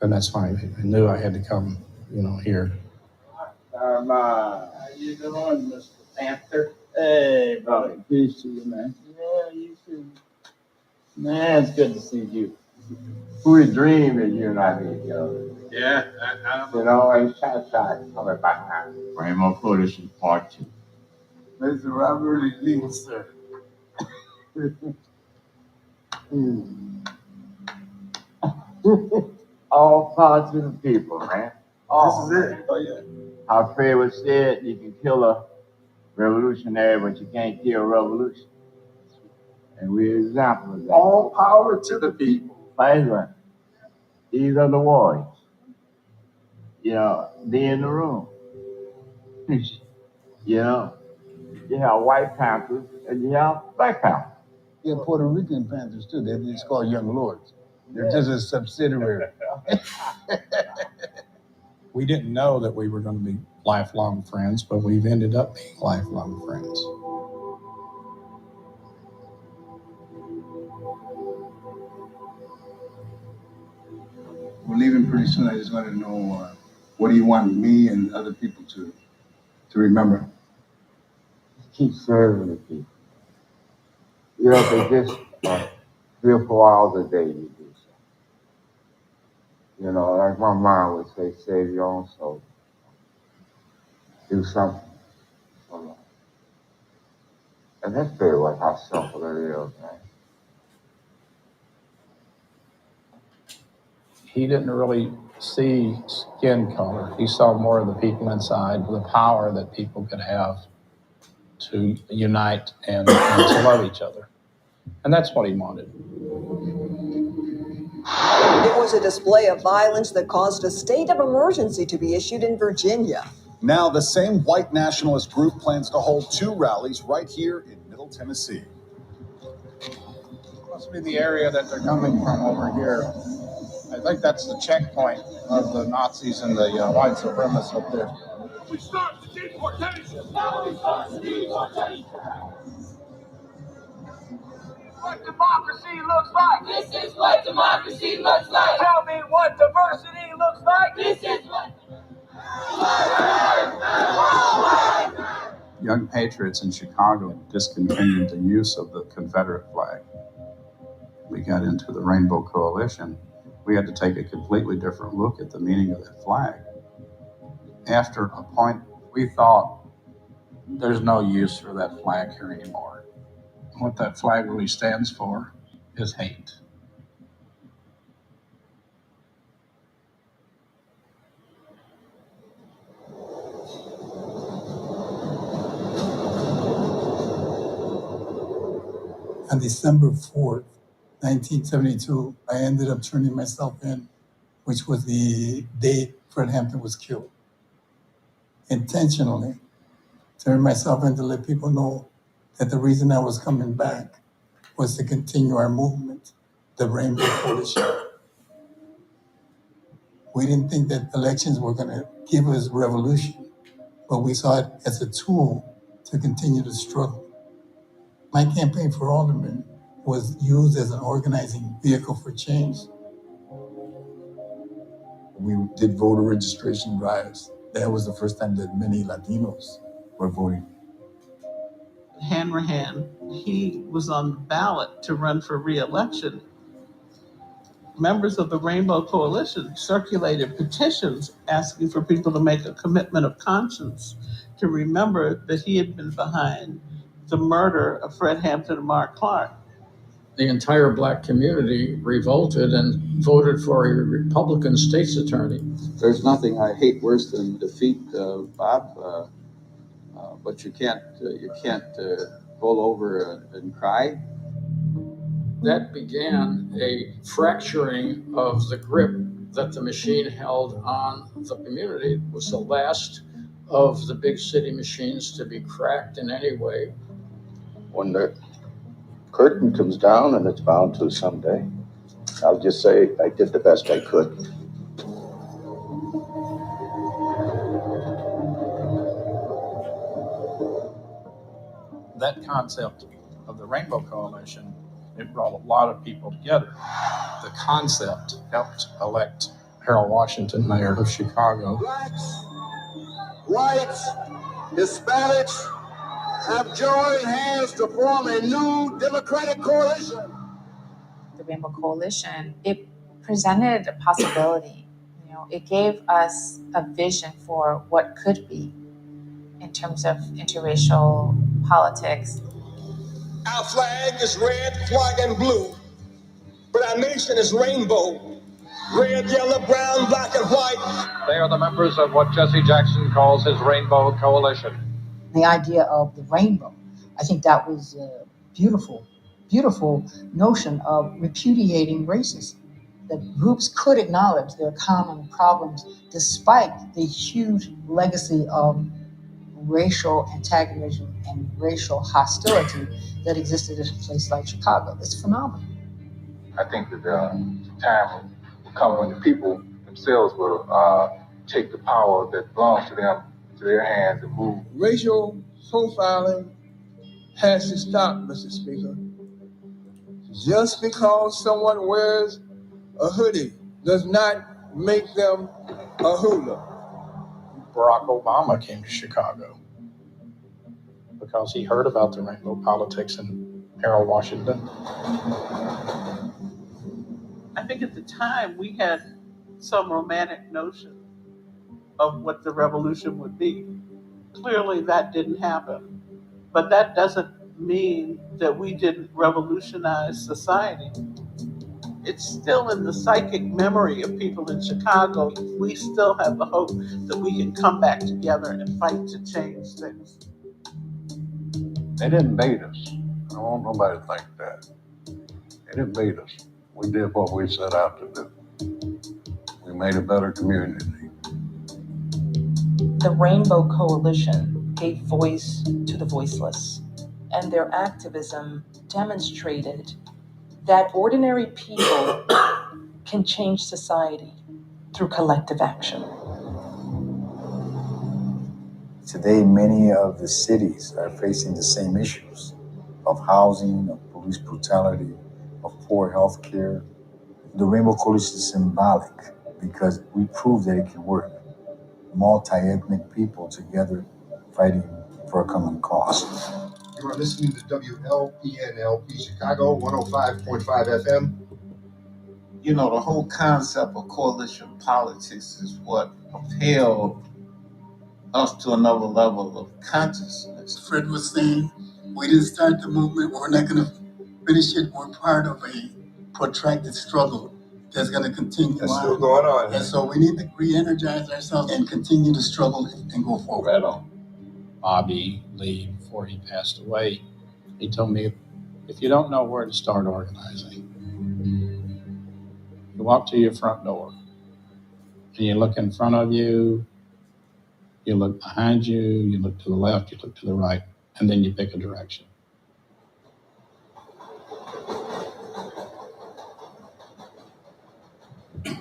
and that's fine. I knew I had to come, here. How you doing, Mr. Panther? Hey, brother. Peace to you, man. Yeah, you too. Man, it's good to see you. Who would dream that you and I be together? Yeah, And Chacha coming back now. Rainbow Coalition Part 2. Mr. Robert Lee, sir. All parts of the people, man. This is it. Oh, yeah. How Fred was said, you can kill a revolutionary, but you can't kill revolution. And we're an example of that. All power to the people. President, these are the warriors. They in the room. You have white panthers and you have black panthers. Yeah, Puerto Rican Panthers too. They're just called Young Lords. They're just a subsidiary. We didn't know that we were going to be lifelong friends, but we've ended up being lifelong friends. We're leaving pretty soon. I just want to know, what do you want me and other people to remember? Keep serving the people. If they just 3 or 4 hours a day, you do something. Like my mom would say, save your own soul. Do something. And that's very much how simple it is, man. He didn't really see skin color. He saw more of the people inside, the power that people could have to unite and to love each other. And that's what he wanted. It was a display of violence that caused a state of emergency to be issued in Virginia. Now, the same white nationalist group plans to hold 2 rallies right here in Middle Tennessee. Must be the area that they're coming from over here. I think that's the checkpoint of the Nazis and the white supremacists up there. We start the deportation. Now we start the deportation. What democracy looks like. This is what democracy looks like. Tell me what diversity looks like. This is what. Young patriots in Chicago discontinued the use of the Confederate flag. We got into the Rainbow Coalition. We had to take a completely different look at the meaning of that flag. After a point, we thought there's no use for that flag here anymore. What that flag really stands for is hate. On December 4th, 1972, I ended up turning myself in, which was the day Fred Hampton was killed. Intentionally turned myself in to let people know that the reason I was coming back was to continue our movement, the Rainbow Coalition. We didn't think that elections were going to give us revolution, but we saw it as a tool to continue to struggle. My campaign for alderman was used as an organizing vehicle for change. We did voter registration drives. That was the first time that many Latinos were voting. Hanrahan, he was on the ballot to run for re-election. Members of the Rainbow Coalition circulated petitions asking for people to make a commitment of conscience to remember that he had been behind the murder of Fred Hampton and Mark Clark. The entire black community revolted and voted for a Republican state's attorney. There's nothing I hate worse than defeat, Bob. But you can't roll over and cry. That began a fracturing of the grip that the machine held on the community. It was the last of the big city machines to be cracked in any way. When the curtain comes down, and it's bound to someday, I'll just say I did the best I could. That concept of the Rainbow Coalition, it brought a lot of people together. The concept helped elect Harold Washington mayor of Chicago. Blacks, whites, Hispanics have joined hands to form a new democratic coalition. The Rainbow Coalition, it presented a possibility. It gave us a vision for what could be in terms of interracial politics. Our flag is red, white, and blue, but our nation is rainbow. Red, yellow, brown, black, and white. They are the members of what Jesse Jackson calls his Rainbow Coalition. The idea of the rainbow, I think that was a beautiful, beautiful notion of repudiating racism. That groups could acknowledge their common problems despite the huge legacy of racial antagonism and racial hostility that existed in a place like Chicago. It's phenomenal. I think that time will come when the people themselves will take the power that belongs to them to their hands and move. Racial profiling has to stop, Mr. Speaker. Just because someone wears a hoodie does not make them a hoodlum. Barack Obama came to Chicago because he heard about the rainbow politics in Harold Washington. I think at the time we had some romantic notion of what the revolution would be. Clearly that didn't happen, but that doesn't mean that we didn't revolutionize society. It's still in the psychic memory of people in Chicago. We still have the hope that we can come back together and fight to change things. They didn't bait us. I don't want nobody to think that. They didn't bait us. We did what we set out to do. We made a better community. The Rainbow Coalition gave voice to the voiceless, and their activism demonstrated that ordinary people can change society through collective action. Today, many of the cities are facing the same issues of housing, of police brutality, of poor health care. The Rainbow Coalition is symbolic because we prove that it can work. Multi-ethnic people together fighting for a common cause. You are listening to WLPNLP Chicago 105.5 FM. You know, the whole concept of coalition politics is what propelled us to another level of consciousness. Fred was saying, we didn't start the movement, we're not going to finish it. We're part of a protracted struggle that's going to continue That's on. still going on. And so we need to re-energize ourselves and continue to struggle and go forward. Right on. Bobby Lee, before he passed away, he told me, if you don't know where to start organizing, you walk to your front door and you look in front of you, you look behind you, you look to the left, you look to the right, and then you pick a direction. You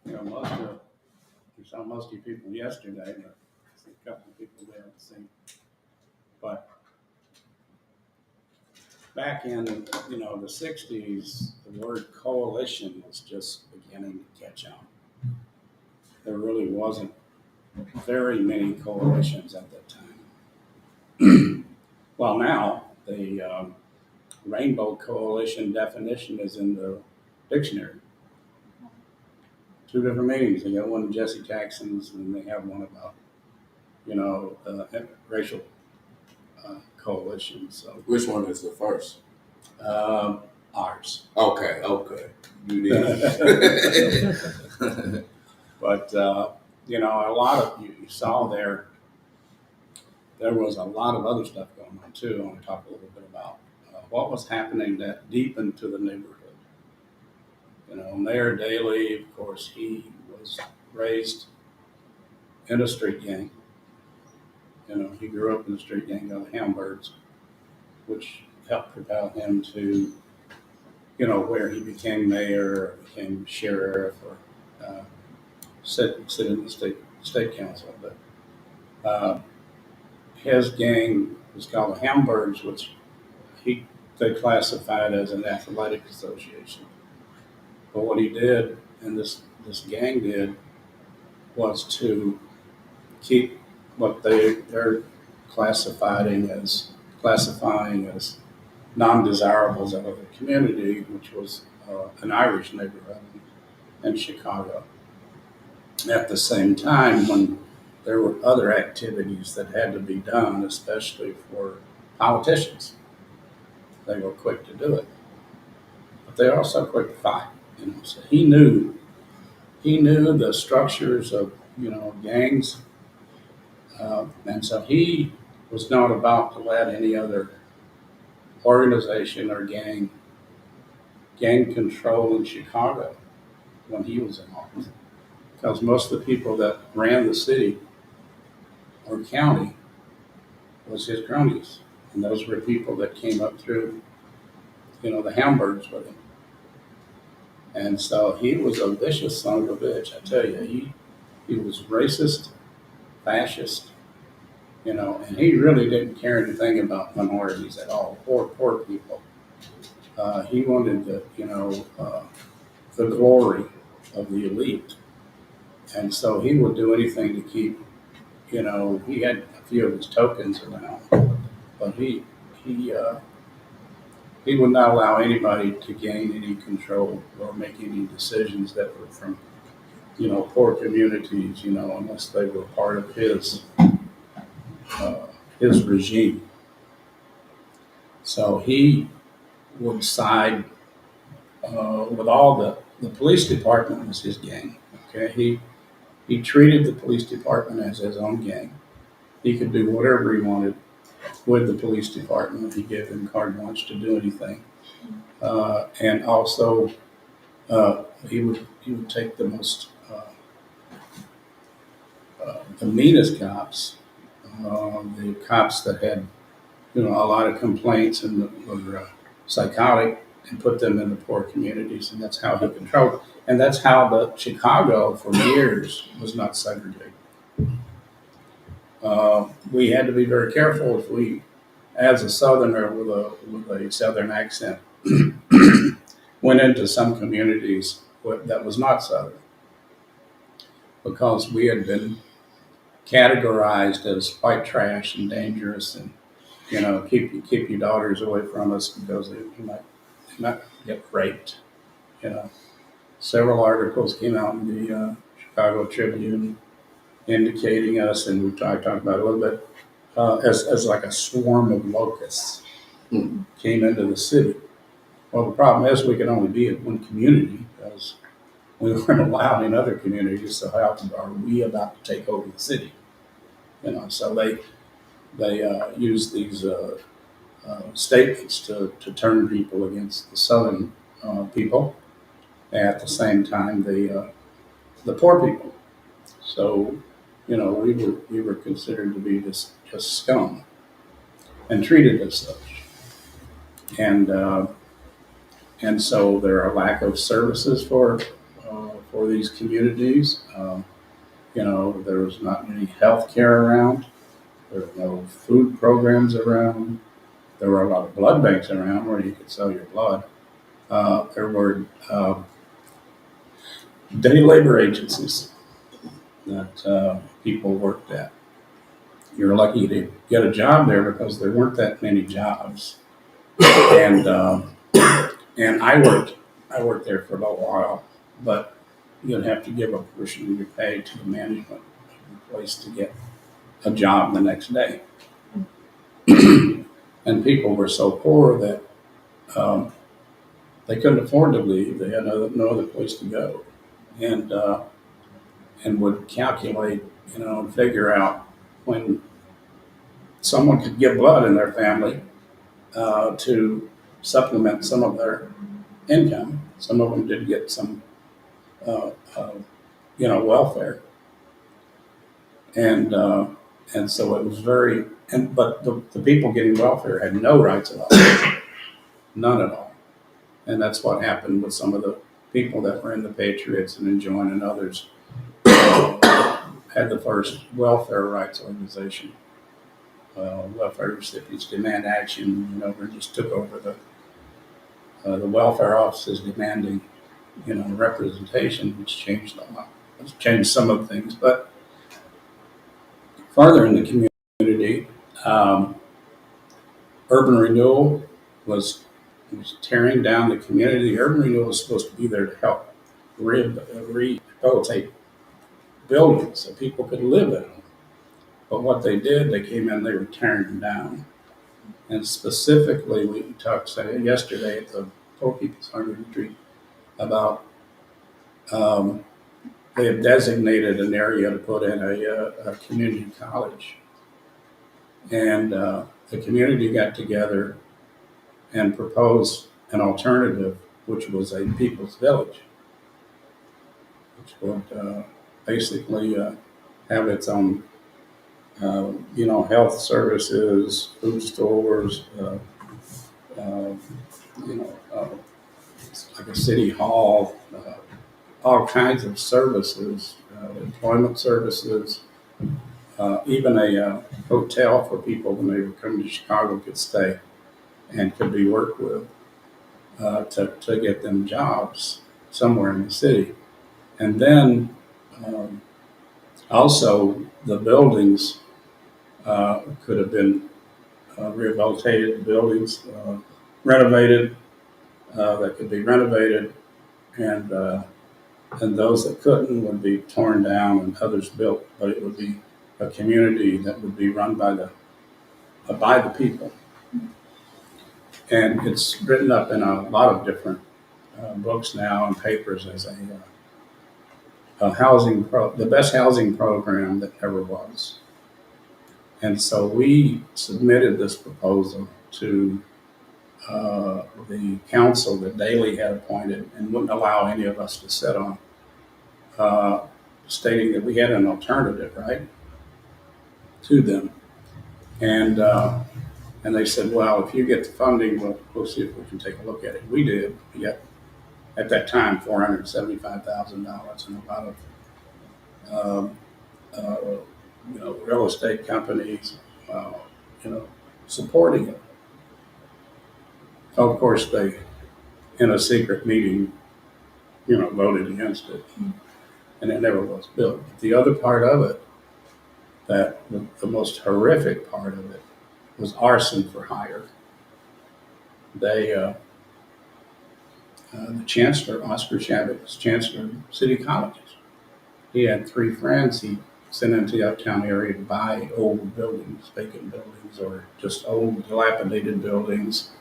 know, most of, we saw most of you people yesterday, but I see a couple of people we haven't seen. But back in, the 60s, the word coalition was just beginning to catch on. There really wasn't very many coalitions at that time. Well, now the Rainbow Coalition definition is in the dictionary. Two different meanings. They got one in Jesse Jackson's, and they have one about, racial coalition. So Which one is the first? Ours. Okay. You did. But a lot of you saw there was a lot of other stuff going on too. I want to talk a little bit about what was happening that deep into the neighborhood. Mayor Daley, of course, he was raised in a street gang. He grew up in a street gang of the Hamburgs, which helped propel him to, where he became mayor, or became sheriff, or sit in the state council. But his gang was called the Hamburgs, which they classified as an athletic association. But what he did, and this gang did, was to keep what they're classifying as non-desirables out of the community, which was an Irish neighborhood in Chicago. At the same time, when there were other activities that had to be done, especially for politicians, they were quick to do it. But they were also quick to fight. So he knew the structures of gangs, and so he was not about to let any other organization or gang control in Chicago when he was in office, because most of the people that ran the city or county was his cronies, and those were people that came up through the Hamburgs with him. And so he was a vicious son of a bitch. I tell you, he was racist, fascist, and he really didn't care anything about minorities at all, poor people. He wanted the glory of the elite. And so he would do anything to keep, he had a few of his tokens around, but he would not allow anybody to gain any control or make any decisions that were from, poor communities, unless they were part of his regime. So he would side with all the police department was his gang. Okay, he treated the police department as his own gang. He could do whatever he wanted with the police department. He gave them carte blanche to do anything, and also he would take the most the meanest cops, the cops that had a lot of complaints and were psychotic, and put them in the poor communities, and that's how he controlled. And that's how the Chicago for years was not segregated. We had to be very careful if we, as a Southerner with a Southern accent, went into some communities that was not Southern, because we had been categorized as white trash and dangerous, and keep your daughters away from us because you might get raped. Several articles came out in the Chicago Tribune indicating us, and we talked about it a little bit, as like a swarm of locusts came into the city. Well, the problem is we could only be in one community because we weren't allowed in other communities. So how are we about to take over the city? So they use these statements to turn people against the Southern people. at the same time the poor people. So, we were considered to be just scum and treated as such. And and so there are lack of services for these communities. There was not any health care around. There were no food programs around. There were a lot of blood banks around where you could sell your blood. There were day labor agencies that people worked at. You're lucky to get a job there because there weren't that many jobs. And and I worked there for a little while, but you'd have to give a portion of your pay to the management of the place to get a job the next day. And people were so poor that they couldn't afford to leave. They had no other place to go, and would calculate, and figure out when someone could give blood in their family to supplement some of their income. Some of them did get some, uh, uh, welfare, and so it was very. But the people getting welfare had no rights at all, none at all. And that's what happened with some of the people that were in the Patriots and enjoying, and others had the first welfare rights organization. Welfare Recipients Demand Action, just took over the welfare offices demanding, representation, which changed a lot. It's changed some of the things, but farther in the community, um, urban renewal was tearing down the community. The urban renewal was supposed to be there to help rehabilitate buildings so people could live in them. But what they did, they came in, they were tearing them down. And specifically, we talked yesterday at the Poor People's Hungry Retreat about they have designated an area to put in a community college. And the community got together and proposed an alternative, which was a people's village, which would basically have its own, health services, food stores, uh, you know, uh, like a city hall, all kinds of services, employment services, even a hotel for people when they were coming to Chicago could stay and could be worked with to get them jobs somewhere in the city. And then also the buildings could have been rehabilitated, the buildings renovated, that could be renovated, and those that couldn't would be torn down and others built. But it would be a community that would be run by the people. And it's written up in a lot of different books now and papers as a the best housing program that ever was. And so we submitted this proposal to the council that Daley had appointed and wouldn't allow any of us to sit on, stating that we had an alternative, right, to them. And they said, well, if you get the funding, we'll see if we can take a look at it. We did. We got, at that time, $475,000 and a lot of real estate companies, uh, supporting it. Of course, they, in a secret meeting, voted against it, and it never was built. But the other part of it, that the most horrific part of it, was arson for hire. They, the chancellor, Oscar Chavez, was chancellor of city colleges. He had three friends he sent into the uptown area to buy old buildings, vacant buildings, or just old dilapidated buildings.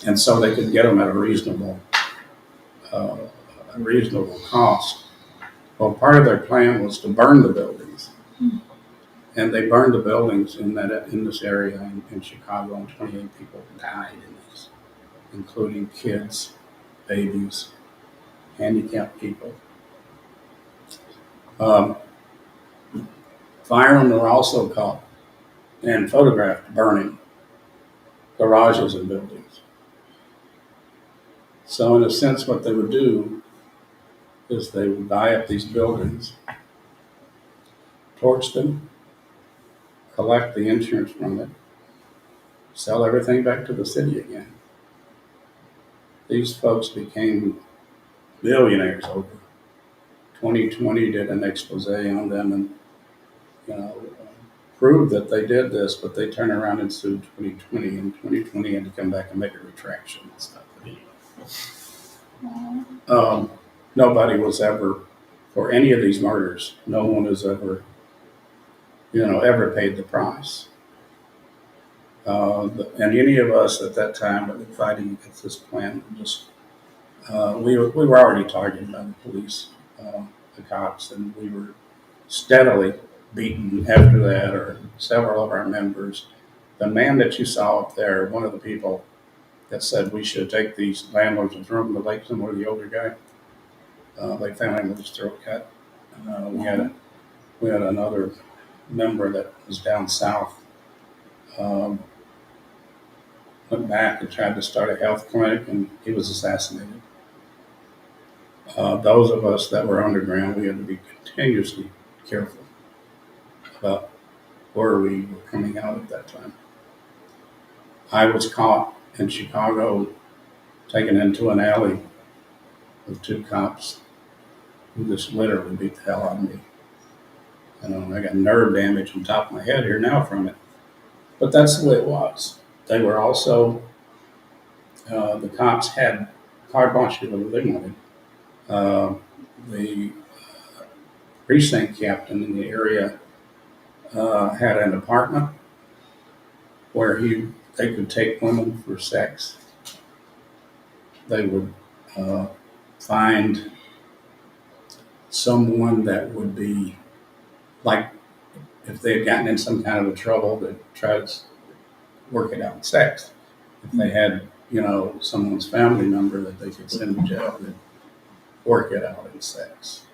And so they could get them at a reasonable cost. Well, part of their plan was to burn the buildings, and they burned the buildings in this area in Chicago, and 28 people died in this, including kids babies, handicapped people. Firemen were also caught and photographed burning garages and buildings. So in a sense, what they would do is they would buy up these buildings, torch them, collect the insurance from it, sell everything back to the city again. These folks became billionaires over. 2020 did an expose on them and proved that they did this, but they turned around and sued 2020, and 2020 had to come back and make a retraction and stuff. Nobody was ever, for any of these murders, no one has ever, ever paid the price. And any of us at that time that were fighting against this plan, we were already targeted by the police, the cops, and we were steadily beaten after that, or several of our members. The man that you saw up there, one of the people that said we should take these landlords and throw them in the lake somewhere, the older guy, they found him with his throat cut. We had another member that was down south, went back and tried to start a health clinic, and he was assassinated. Those of us that were underground, we had to be continuously careful about where we were coming out at that time. I was caught in Chicago, taken into an alley with two cops who just literally beat the hell out of me. I got nerve damage on top of my head here now from it. But that's the way it was. They were also, the cops had carte blanche to do what they wanted. The precinct captain in the area had an apartment where they could take women for sex. They would find someone that would be like, if they had gotten in some kind of a trouble, they'd try to work it out in sex. If they had, someone's family member that they could send to jail, they'd work it out in sex.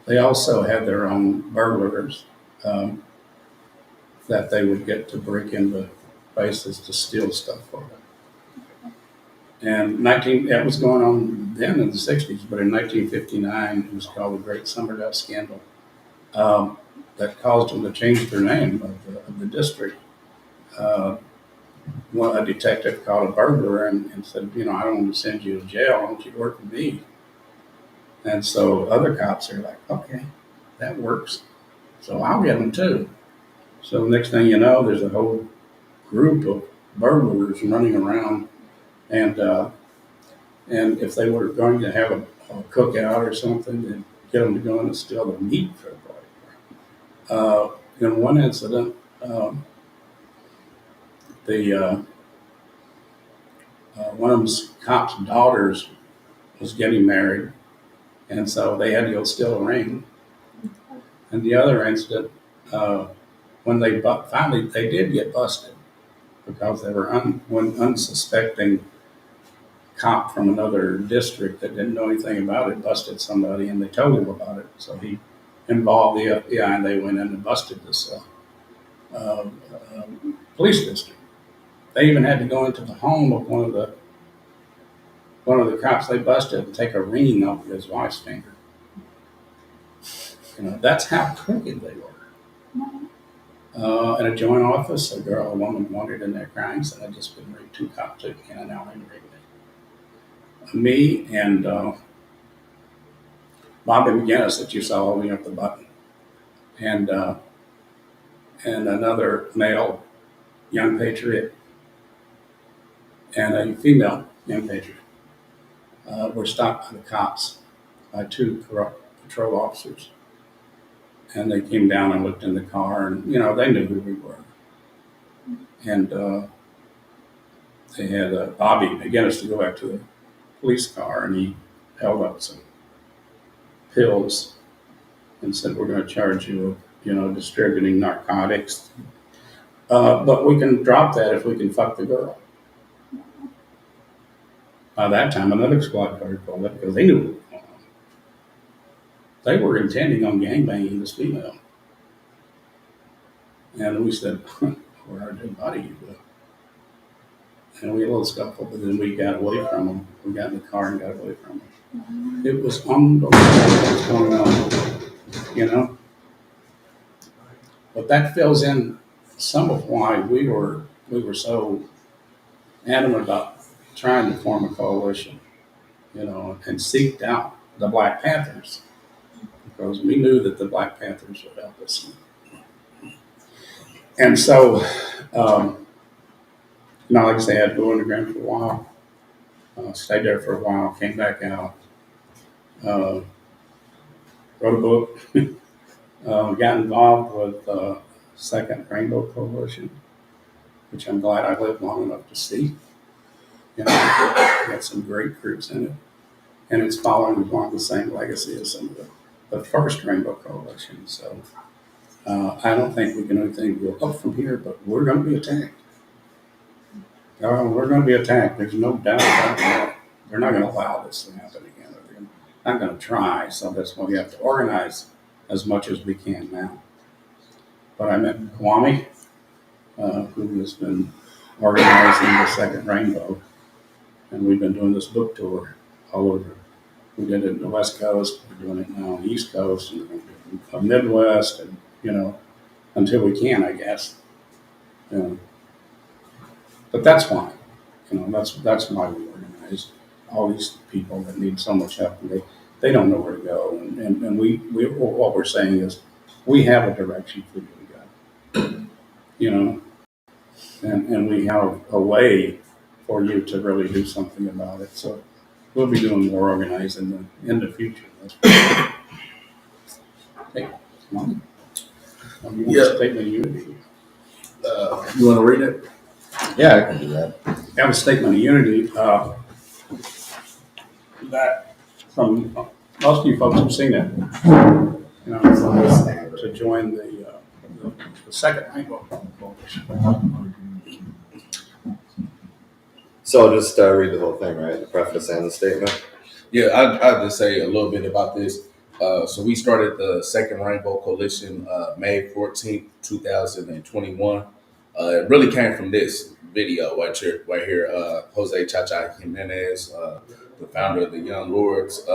They also had their own burglars that they would get to break into places to steal stuff for them. And that was going on then in the 60s, but in 1959, it was called the Great Summer Dust Scandal. That caused them to change their name of the district. A detective called a burglar and said, I don't want to send you to jail, I want you to work for me. And so other cops are like, okay, that works. So I'll get them too. So next thing you know, there's a whole group of burglars running around, and if they were going to have a cookout or something, they'd get them to go in and steal the meat for the party. In one incident, one of them's cops' daughters was getting married, and so they had to go steal a ring. And the other incident, when they finally they did get busted because they were one unsuspecting cop from another district that didn't know anything about it busted somebody, and they told him about it. So he involved the FBI, and they went in and busted this police district. They even had to go into the home of one of the cops they busted and take a ring off of his wife's finger. That's how crooked they were. In a joint office, a woman wandered in there crying, said, "I'd just been raped. Two cops took me in and now they raped me." Me and Bobby McGinnis that you saw holding up the button, and another male young patriot and a female young patriot were stopped by the cops, by two corrupt patrol officers. And they came down and looked in the car, and they knew who we were. And they had Bobby McGinnis to go back to the police car, and he held up some pills and said, "We're going to charge you with, distributing narcotics. But we can drop that if we can fuck the girl." By that time, another squad car pulled up because they knew what was going on. They were intending on gangbanging this female. And we said, where our dead body? And we had a little scuffle, but then we got away from them. We got in the car and got away from them. It was unbelievable what was going on, you know? But that fills in some of why we were so adamant about trying to form a coalition, you know, and seeked out the Black Panthers because we knew that the Black Panthers would help us. And so, you know, like I said, I had to go underground for a while, stayed there for a while, came back out, uh, wrote a book, got involved with Second Rainbow Coalition, which I'm glad I lived long enough to see. You know, got some great groups in it, and it's following along the same legacy as some of the first Rainbow Coalition. So I don't think we can do anything to go up from here, but we're going to be attacked. We're going to be attacked. There's no doubt about that. They're not going to allow this to happen again. They're not going to try. So that's why we have to organize as much as we can now. But I met Kwame, who has been organizing the Second Rainbow, and we've been doing this book tour all over. We did it in the West Coast. We're doing it now on the East Coast and the Midwest, and you know, until we can, I guess. You know. But that's why, you know, that's why we organize all these people that need so much help, and they don't know where to go. And we what we're saying is, we have a direction for you to go. You know, and we have a way for you to really do something about it. So we'll be doing more organizing in the future. Hey, come on. You want a statement of unity? You want to read it? Yeah, I can do that. We have a statement of unity that from most of you folks have seen it. You know, to join the Second Rainbow Coalition. So I'll just read the whole thing, right? The preface and the statement. Yeah, I'll just say a little bit about this. So we started the Second Rainbow Coalition May 14th, 2021. It really came from this video right here. Jose Chacha Jimenez, the founder of the Young Lords,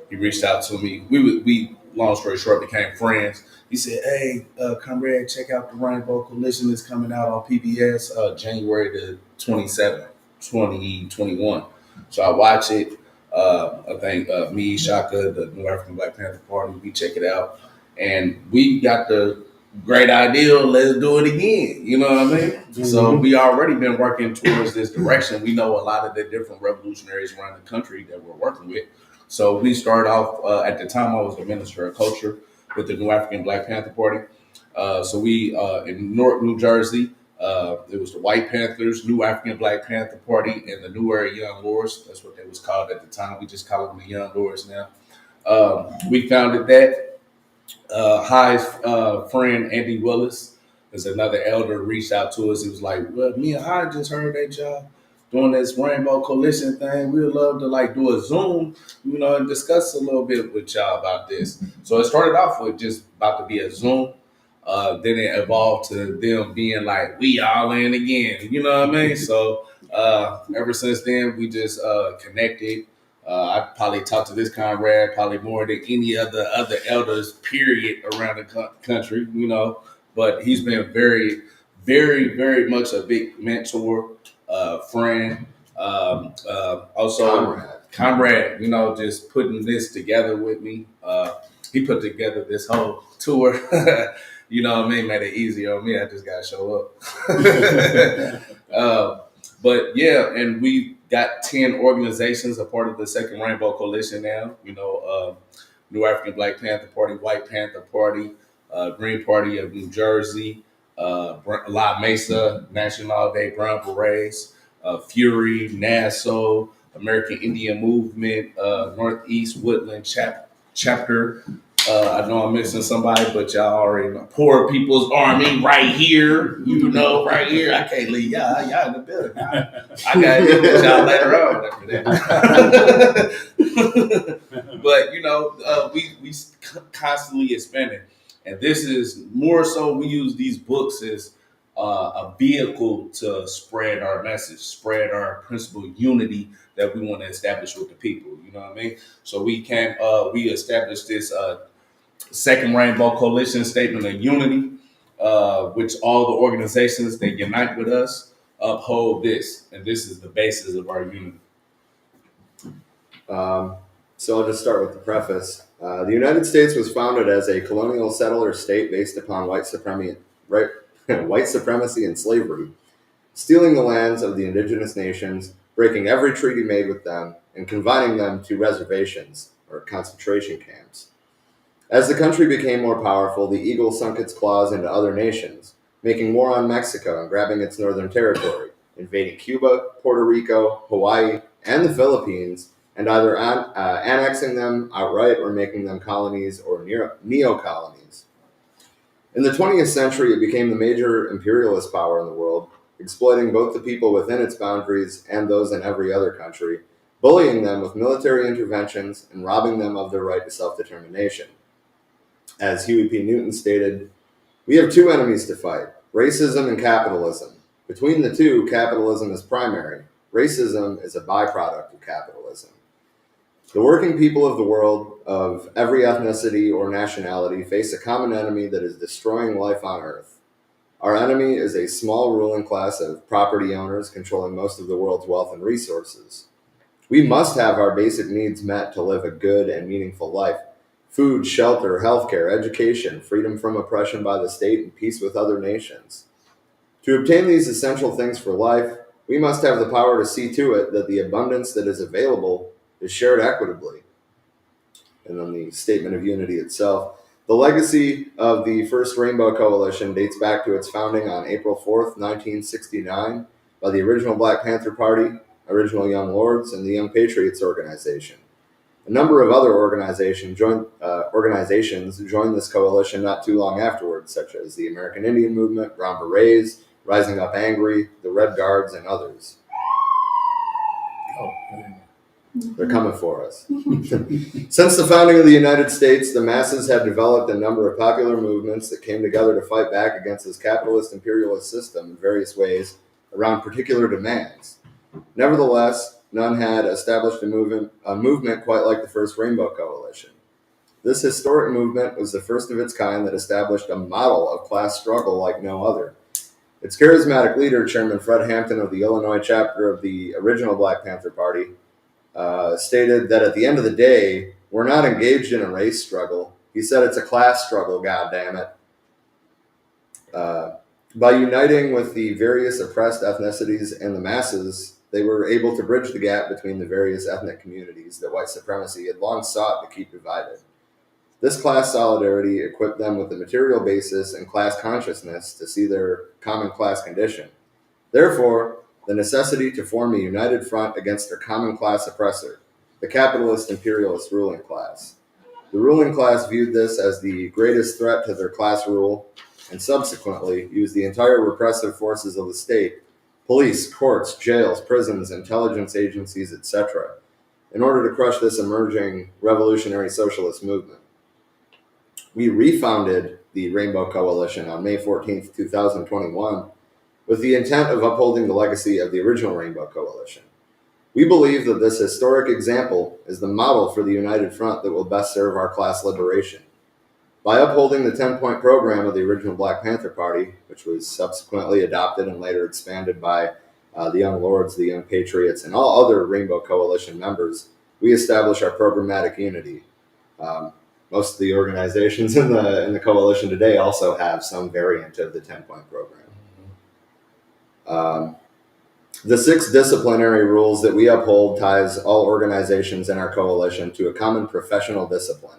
he reached out to me. We long story short, became friends. He said, "Hey, comrade, check out the Rainbow Coalition that's coming out on PBS January the 27th, 2021." So I watch it. I think me, Shaka, the New African Black Panther Party, we check it out. And we got the great idea, let's do it again. You know what I mean? Mm-hmm. So we already been working towards this direction. We know a lot of the different revolutionaries around the country that we're working with. So we started off, at the time I was the Minister of Culture with the New African Black Panther Party. So we, in Newark, New Jersey, it was the White Panthers, New African Black Panther Party, and the New Era Young Lords. That's what they was called at the time. We just call them the Young Lords now. We founded that. High's friend Andy Willis is another elder, reached out to us. He was like, "Well, me and High just heard that y'all doing this Rainbow Coalition thing. We'd love to like do a Zoom, you know, and discuss a little bit with y'all about this." So it started off with just about to be a Zoom. Then it evolved to them being like, "We all in again," you know what I mean? So ever since then, we just connected. I probably talked to this comrade probably more than any other elders, period, around the country, you know. But he's been very, very, very much a big mentor, friend, also comrade, you know, just putting this together with me. He put together this whole tour. You know what I mean? Made it easier on me. I just got to show up. But yeah, and we got 10 organizations a part of the Second Rainbow Coalition now. You know, New African Black Panther Party, White Panther Party, Green Party of New Jersey, La Mesa, National Day Brown Berets, Fury, Nassau, American Indian Movement, Northeast Woodland Chapter, I know I'm missing somebody, but y'all already know. Poor People's Army right here. You know, right here. I can't leave y'all. Y'all in the building. I got to deal with y'all later on after that. But, you know, we constantly expanding. And this is more so we use these books as a vehicle to spread our message, spread our principle of unity that we want to establish with the people. You know what I mean? So we established this Second Rainbow Coalition Statement of Unity, which all the organizations that unite with us uphold this, and this is the basis of our unity. So I'll just start with the preface. The United States was founded as a colonial settler state based upon white supremacy and slavery, stealing the lands of the indigenous nations, breaking every treaty made with them, and confining them to reservations or concentration camps. As the country became more powerful, the eagle sunk its claws into other nations, making war on Mexico and grabbing its northern territory, invading Cuba, Puerto Rico, Hawaii, and the Philippines, and either annexing them outright or making them colonies or neo-colonies. In the 20th century, it became the major imperialist power in the world, exploiting both the people within its boundaries and those in every other country, bullying them with military interventions and robbing them of their right to self-determination. As Huey P. Newton stated, "We have two enemies to fight, racism and capitalism. Between the two, capitalism is primary. Racism is a byproduct of capitalism." The working people of the world, of every ethnicity or nationality, face a common enemy that is destroying life on Earth. Our enemy is a small ruling class of property owners controlling most of the world's wealth and resources. We must have our basic needs met to live a good and meaningful life. Food, shelter, healthcare, education, freedom from oppression by the state, and peace with other nations. To obtain these essential things for life, we must have the power to see to it that the abundance that is available is shared equitably. And then the Statement of Unity itself. The legacy of the First Rainbow Coalition dates back to its founding on April 4th, 1969, by the original Black Panther Party, original Young Lords, and the Young Patriots organization. A number of other organizations joined this coalition not too long afterwards, such as the American Indian Movement, Brown Berets, Rising Up Angry, the Red Guards, and others. They're coming for us. Since the founding of the United States, the masses have developed a number of popular movements that came together to fight back against this capitalist imperialist system in various ways around particular demands. Nevertheless, none had established a movement quite like the First Rainbow Coalition. This historic movement was the first of its kind that established a model of class struggle like no other. Its charismatic leader, Chairman Fred Hampton of the Illinois chapter of the original Black Panther Party, stated that at the end of the day, we're not engaged in a race struggle. He said it's a class struggle, goddammit. By uniting with the various oppressed ethnicities and the masses, they were able to bridge the gap between the various ethnic communities that white supremacy had long sought to keep divided. This class solidarity equipped them with the material basis and class consciousness to see their common class condition. Therefore, the necessity to form a united front against their common class oppressor, the capitalist imperialist ruling class. The ruling class viewed this as the greatest threat to their class rule and subsequently used the entire repressive forces of the state, police, courts, jails, prisons, intelligence agencies, etc., in order to crush this emerging revolutionary socialist movement. We refounded the Rainbow Coalition on May 14th, 2021, with the intent of upholding the legacy of the original Rainbow Coalition. We believe that this historic example is the model for the united front that will best serve our class liberation. By upholding the 10-point program of the original Black Panther Party, which was subsequently adopted and later expanded by the Young Lords, the Young Patriots, and all other Rainbow Coalition members, we establish our programmatic unity. Most of the organizations in the coalition today also have some variant of the 10-point program. The 6 disciplinary rules that we uphold ties all organizations in our coalition to a common professional discipline.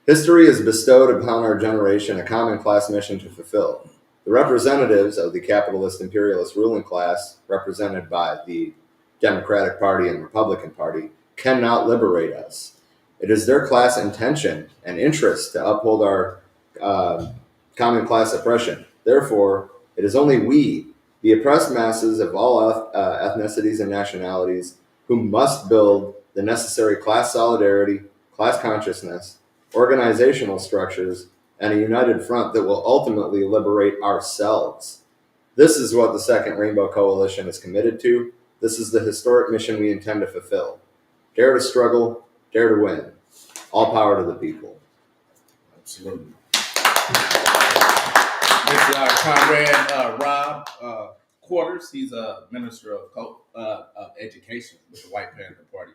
History has bestowed upon our generation a common class mission to fulfill. The representatives of the capitalist imperialist ruling class, represented by the Democratic Party and Republican Party, cannot liberate us. It is their class intention and interest to uphold our common class oppression. Therefore, it is only we, the oppressed masses of all ethnicities and nationalities, who must build the necessary class solidarity, class consciousness, organizational structures, and a united front that will ultimately liberate ourselves. This is what the Second Rainbow Coalition is committed to. This is the historic mission we intend to fulfill. Dare to struggle, dare to win. All power to the people. Absolutely. This is our comrade Rob Quarters. He's a minister of education with the White Panther Party.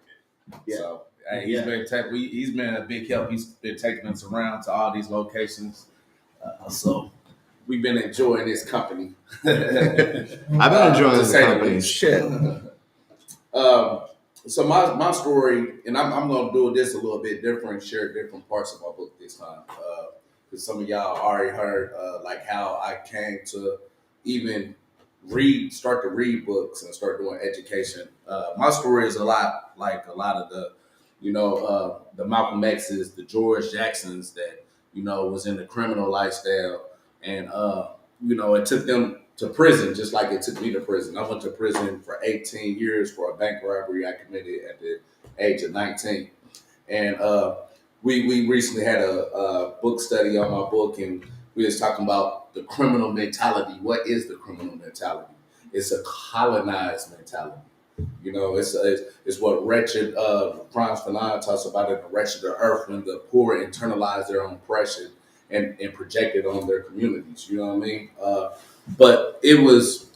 Yeah. So he's been a big help. He's been taking us around to all these locations. So we've been enjoying his company. I've been enjoying his company. Shit. So my story, and I'm going to do this a little bit different, share different parts of my book this time. Because some of y'all already heard like how I came to even start to read books and start doing education. My story is a lot like a lot of the Malcolm X's, the George Jacksons that, was in the criminal lifestyle. And, it took them to prison, just like it took me to prison. I went to prison for 18 years for a bank robbery I committed at the age of 19. And we recently had a book study on my book, and we was talking about the criminal mentality. What is the criminal mentality? It's a colonized mentality. It's what wretched Franz Fanon talks about in The Wretched of Earth, when the poor internalize their own oppression and project it on their communities. You know what I mean? But it was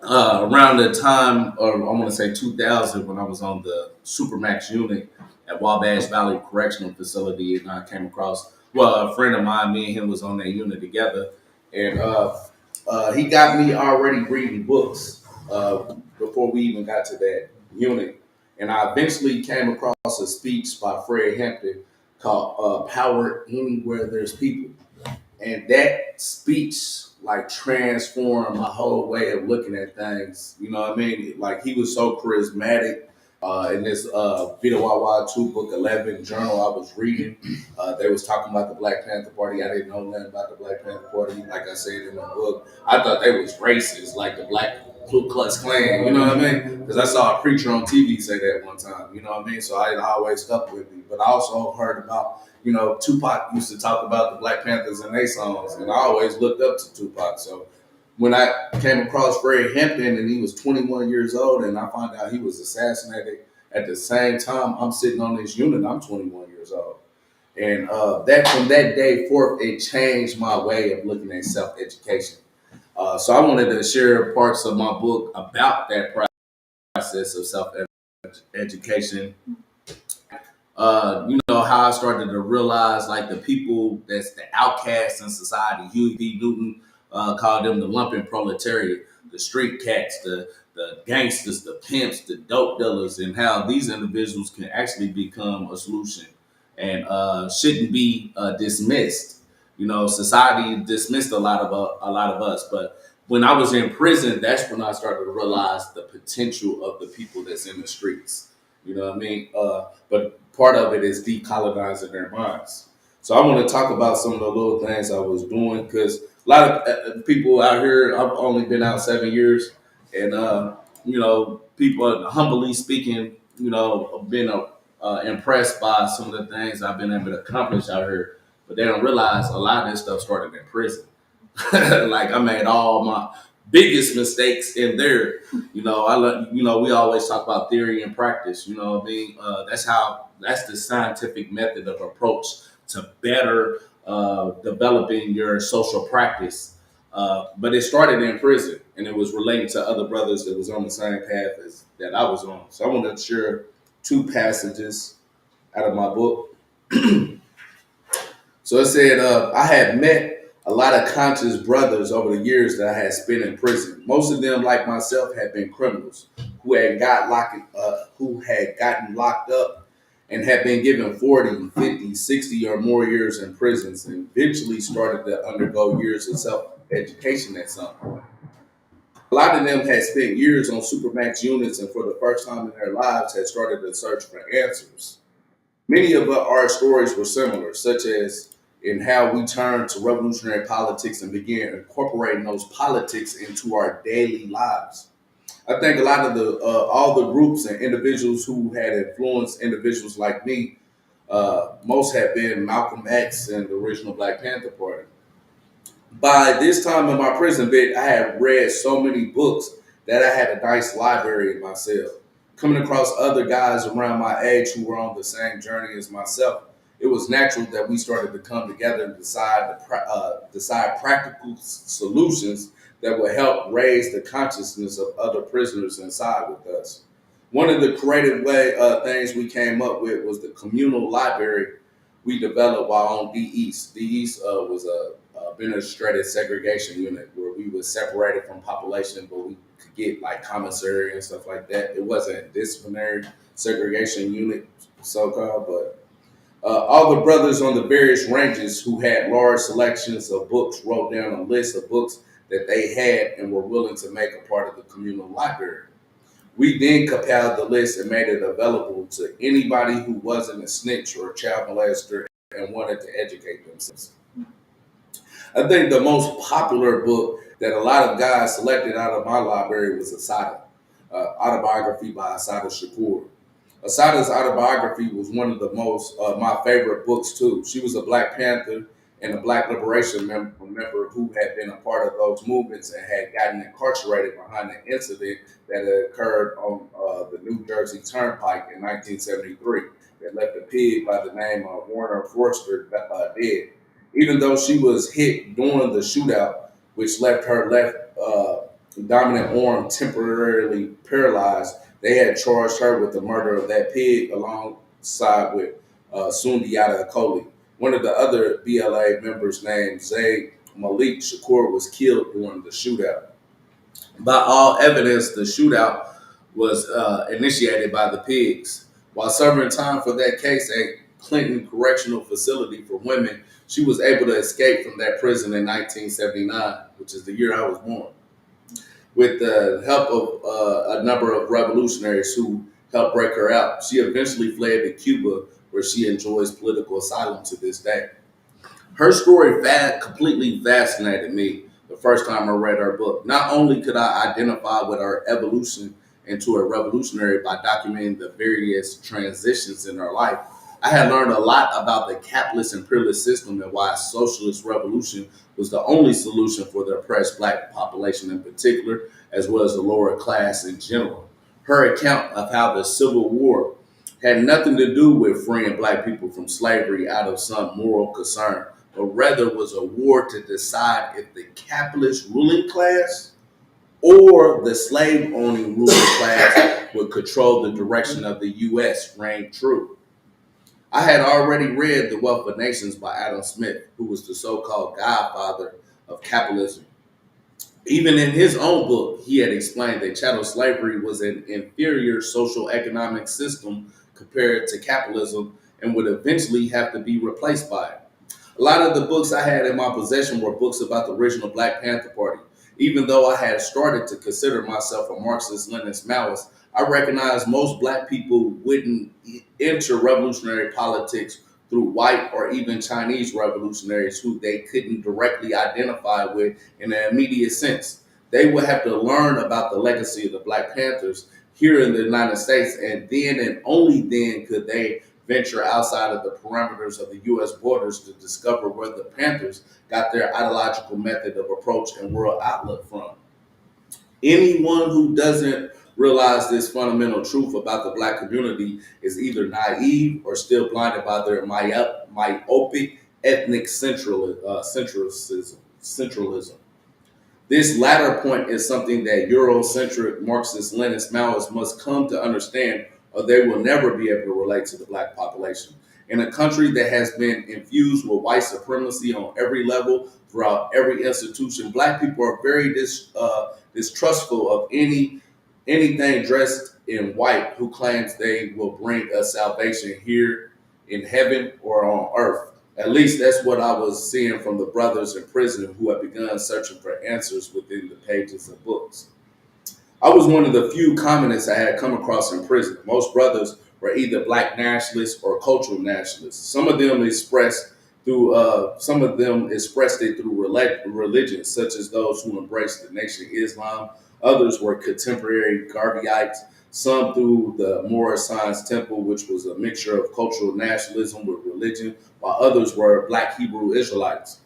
around the time, or I want to say 2000, when I was on the Supermax unit at Wabash Valley Correctional Facility, and I came across, a friend of mine, me and him was on that unit together, and he got me already reading books before we even got to that unit. And I eventually came across a speech by Fred Hampton called Power Anywhere There's People. And that speech transformed my whole way of looking at things. You know what I mean? Like, he was so charismatic. In this Vita Wawa 2 Book 11 journal I was reading, they was talking about the Black Panther Party. I didn't know nothing about the Black Panther Party. Like I said in my book, I thought they was racist, like the Black Ku Klux Klan. You know what I mean? Because I saw a preacher on TV say that one time. You know what I mean? So it always stuck with me. But I also heard about, Tupac used to talk about the Black Panthers in their songs, and I always looked up to Tupac. So when I came across Fred Hampton and he was 21 years old, and I found out he was assassinated at the same time I'm sitting on this unit, I'm 21 years old. And that from that day forth, it changed my way of looking at self-education. So I wanted to share parts of my book about that process of self-education. How I started to realize, like, the people that's the outcasts in society. Huey B. Newton called them the lumpen proletariat, the street cats, the gangsters, the pimps, the dope dealers, and how these individuals can actually become a solution and shouldn't be dismissed. Society dismissed a lot of us, but when I was in prison, that's when I started to realize the potential of the people that's in the streets. You know what I mean? But part of it is decolonizing their minds. So I want to talk about some of the little things I was doing, because a lot of people out here, I've only been out 7 years, and people, humbly speaking, have been impressed by some of the things I've been able to accomplish out here. But they don't realize a lot of this stuff started in prison. Like, I made all my biggest mistakes in there. We always talk about theory and practice. You know what I mean? That's the scientific method of approach to better developing your social practice. But it started in prison, and it was related to other brothers that was on the same path as that I was on. So I want to share 2 passages out of my book. So it said, I had met a lot of conscious brothers over the years that I had spent in prison. Most of them, like myself, had been criminals who had gotten locked up and had been given 40, 50, 60 or more years in prisons, and eventually started to undergo years of self-education at some point. A lot of them had spent years on Supermax units, and for the first time in their lives had started to search for answers. Many of our stories were similar, such as in how we turned to revolutionary politics and began incorporating those politics into our daily lives. I think a lot of the all the groups and individuals who had influenced individuals like me, most have been Malcolm X and the original Black Panther Party. By this time in my prison bit, I had read so many books that I had a nice library in my cell. Coming across other guys around my age who were on the same journey as myself, it was natural that we started to come together and decide practical solutions that would help raise the consciousness of other prisoners inside with us. One of the creative things we came up with was the communal library we developed while on D East. D East was a administrative segregation unit where we were separated from population, but we could get like commissary and stuff like that. It wasn't a disciplinary segregation unit, so called, but all the brothers on the various ranges who had large selections of books wrote down a list of books that they had and were willing to make a part of the communal library. We then compiled the list and made it available to anybody who wasn't a snitch or a child molester and wanted to educate themselves. I think the most popular book that a lot of guys selected out of my library was Asada, autobiography by Asada Shakur. Asada's autobiography was one of the most my favorite books too. She was a Black Panther and a Black Liberation member who had been a part of those movements and had gotten incarcerated behind an incident that had occurred on the New Jersey Turnpike in 1973 that left a pig by the name of Warner Forster dead. Even though she was hit during the shootout, which left her left dominant arm temporarily paralyzed, they had charged her with the murder of that pig alongside with Sundiata Acoli. One of the other BLA members named Zayd Malik Shakur was killed during the shootout. By all evidence, the shootout was initiated by the pigs. While serving time for that case at Clinton Correctional Facility for Women, she was able to escape from that prison in 1979, which is the year I was born, with the help of a number of revolutionaries who helped break her out. She eventually fled to Cuba, where she enjoys political asylum to this day. Her story completely fascinated me the first time I read her book. Not only could I identify with her evolution into a revolutionary by documenting the various transitions in her life, I had learned a lot about the capitalist imperialist system and why a socialist revolution was the only solution for the oppressed Black population in particular, as well as the lower class in general. Her account of how the Civil War had nothing to do with freeing Black people from slavery out of some moral concern, but rather was a war to decide if the capitalist ruling class or the slave owning ruling class would control the direction of the U.S. reigned true. I had already read The Wealth of Nations by Adam Smith, who was the so-called godfather of capitalism. Even in his own book, he had explained that chattel slavery was an inferior social economic system compared to capitalism and would eventually have to be replaced by it. A lot of the books I had in my possession were books about the original Black Panther Party. Even though I had started to consider myself a Marxist Leninist Maoist, I recognized most Black people wouldn't enter revolutionary politics through white or even Chinese revolutionaries who they couldn't directly identify with in an immediate sense. They would have to learn about the legacy of the Black Panthers here in the United States, and then and only then could they venture outside of the parameters of the U.S. borders to discover where the Panthers got their ideological method of approach and world outlook from. Anyone who doesn't realize this fundamental truth about the Black community is either naive or still blinded by their myopic ethnic centralism. This latter point is something that Eurocentric Marxist Leninist Maoists must come to understand, or they will never be able to relate to the Black population. In a country that has been infused with white supremacy on every level throughout every institution, Black people are very distrustful of anything dressed in white who claims they will bring us salvation here in heaven or on earth. At least that's what I was seeing from the brothers in prison who had begun searching for answers within the pages of books. I was one of the few communists I had come across in prison. Most brothers were either black nationalists or cultural nationalists. Some of them expressed it through religion, such as those who embraced the Nation of Islam. Others were contemporary Garveyites, some through the Moorish Science Temple, which was a mixture of cultural nationalism with religion, while others were black Hebrew Israelites.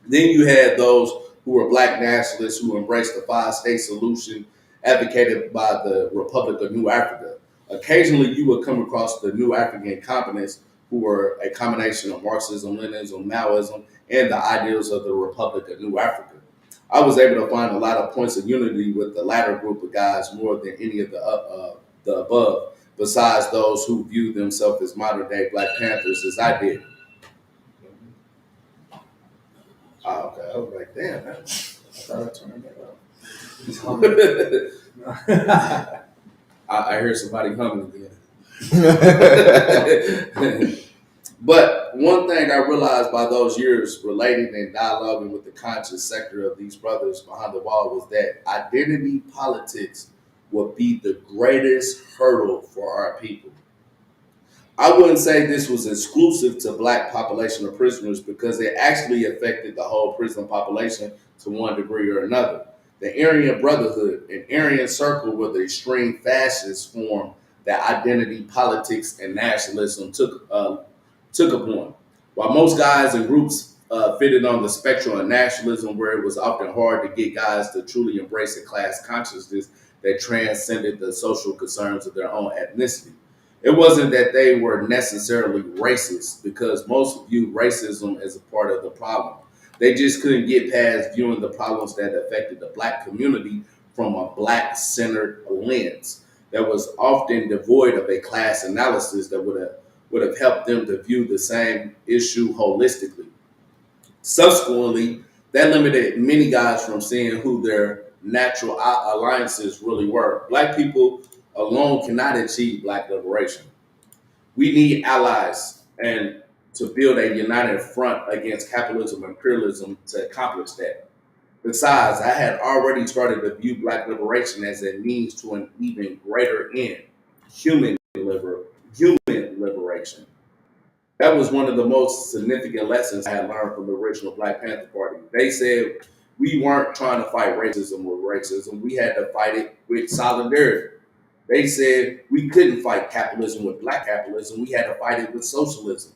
Then you had those who were black nationalists who embraced the five-state solution advocated by the Republic of New Africa. Occasionally, you would come across the New African communists who were a combination of Marxism, Leninism, Maoism, and the ideals of the Republic of New Africa. I was able to find a lot of points of unity with the latter group of guys more than any of the above, besides those who view themselves as modern-day Black Panthers as I did. Oh, okay. I was like, damn, man. I thought I turned that up. I hear somebody humming again. But one thing I realized by those years relating and dialoguing with the conscious sector of these brothers behind the wall was that identity politics would be the greatest hurdle for our people. I wouldn't say this was exclusive to black population of prisoners because it actually affected the whole prison population to one degree or another. The Aryan Brotherhood, an Aryan circle where the extreme fascists formed that identity politics and nationalism took upon. While most guys and groups fitted on the spectrum of nationalism, where it was often hard to get guys to truly embrace a class consciousness that transcended the social concerns of their own ethnicity. It wasn't that they were necessarily racist, because most viewed racism as a part of the problem. They just couldn't get past viewing the problems that affected the black community from a black-centered lens that was often devoid of a class analysis that would have helped them to view the same issue holistically. Subsequently, that limited many guys from seeing who their natural alliances really were. Black people alone cannot achieve black liberation. We need allies and to build a united front against capitalism and imperialism to accomplish that. Besides, I had already started to view black liberation as a means to an even greater end, human liberation. That was one of the most significant lessons I had learned from the original Black Panther Party. They said we weren't trying to fight racism with racism. We had to fight it with solidarity. They said we couldn't fight capitalism with black capitalism. We had to fight it with socialism.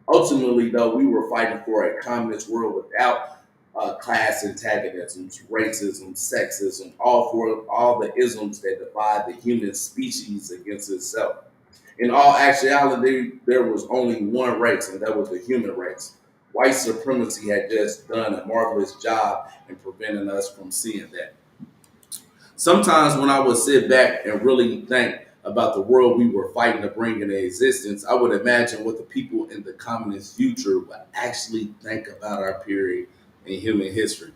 Ultimately, though, we were fighting for a communist world without class antagonisms, racism, sexism, all the isms that divide the human species against itself. In all actuality, there was only one race, and that was the human race. White supremacy had just done a marvelous job in preventing us from seeing that. Sometimes when I would sit back and really think about the world we were fighting to bring into existence, I would imagine what the people in the communist future would actually think about our period in human history.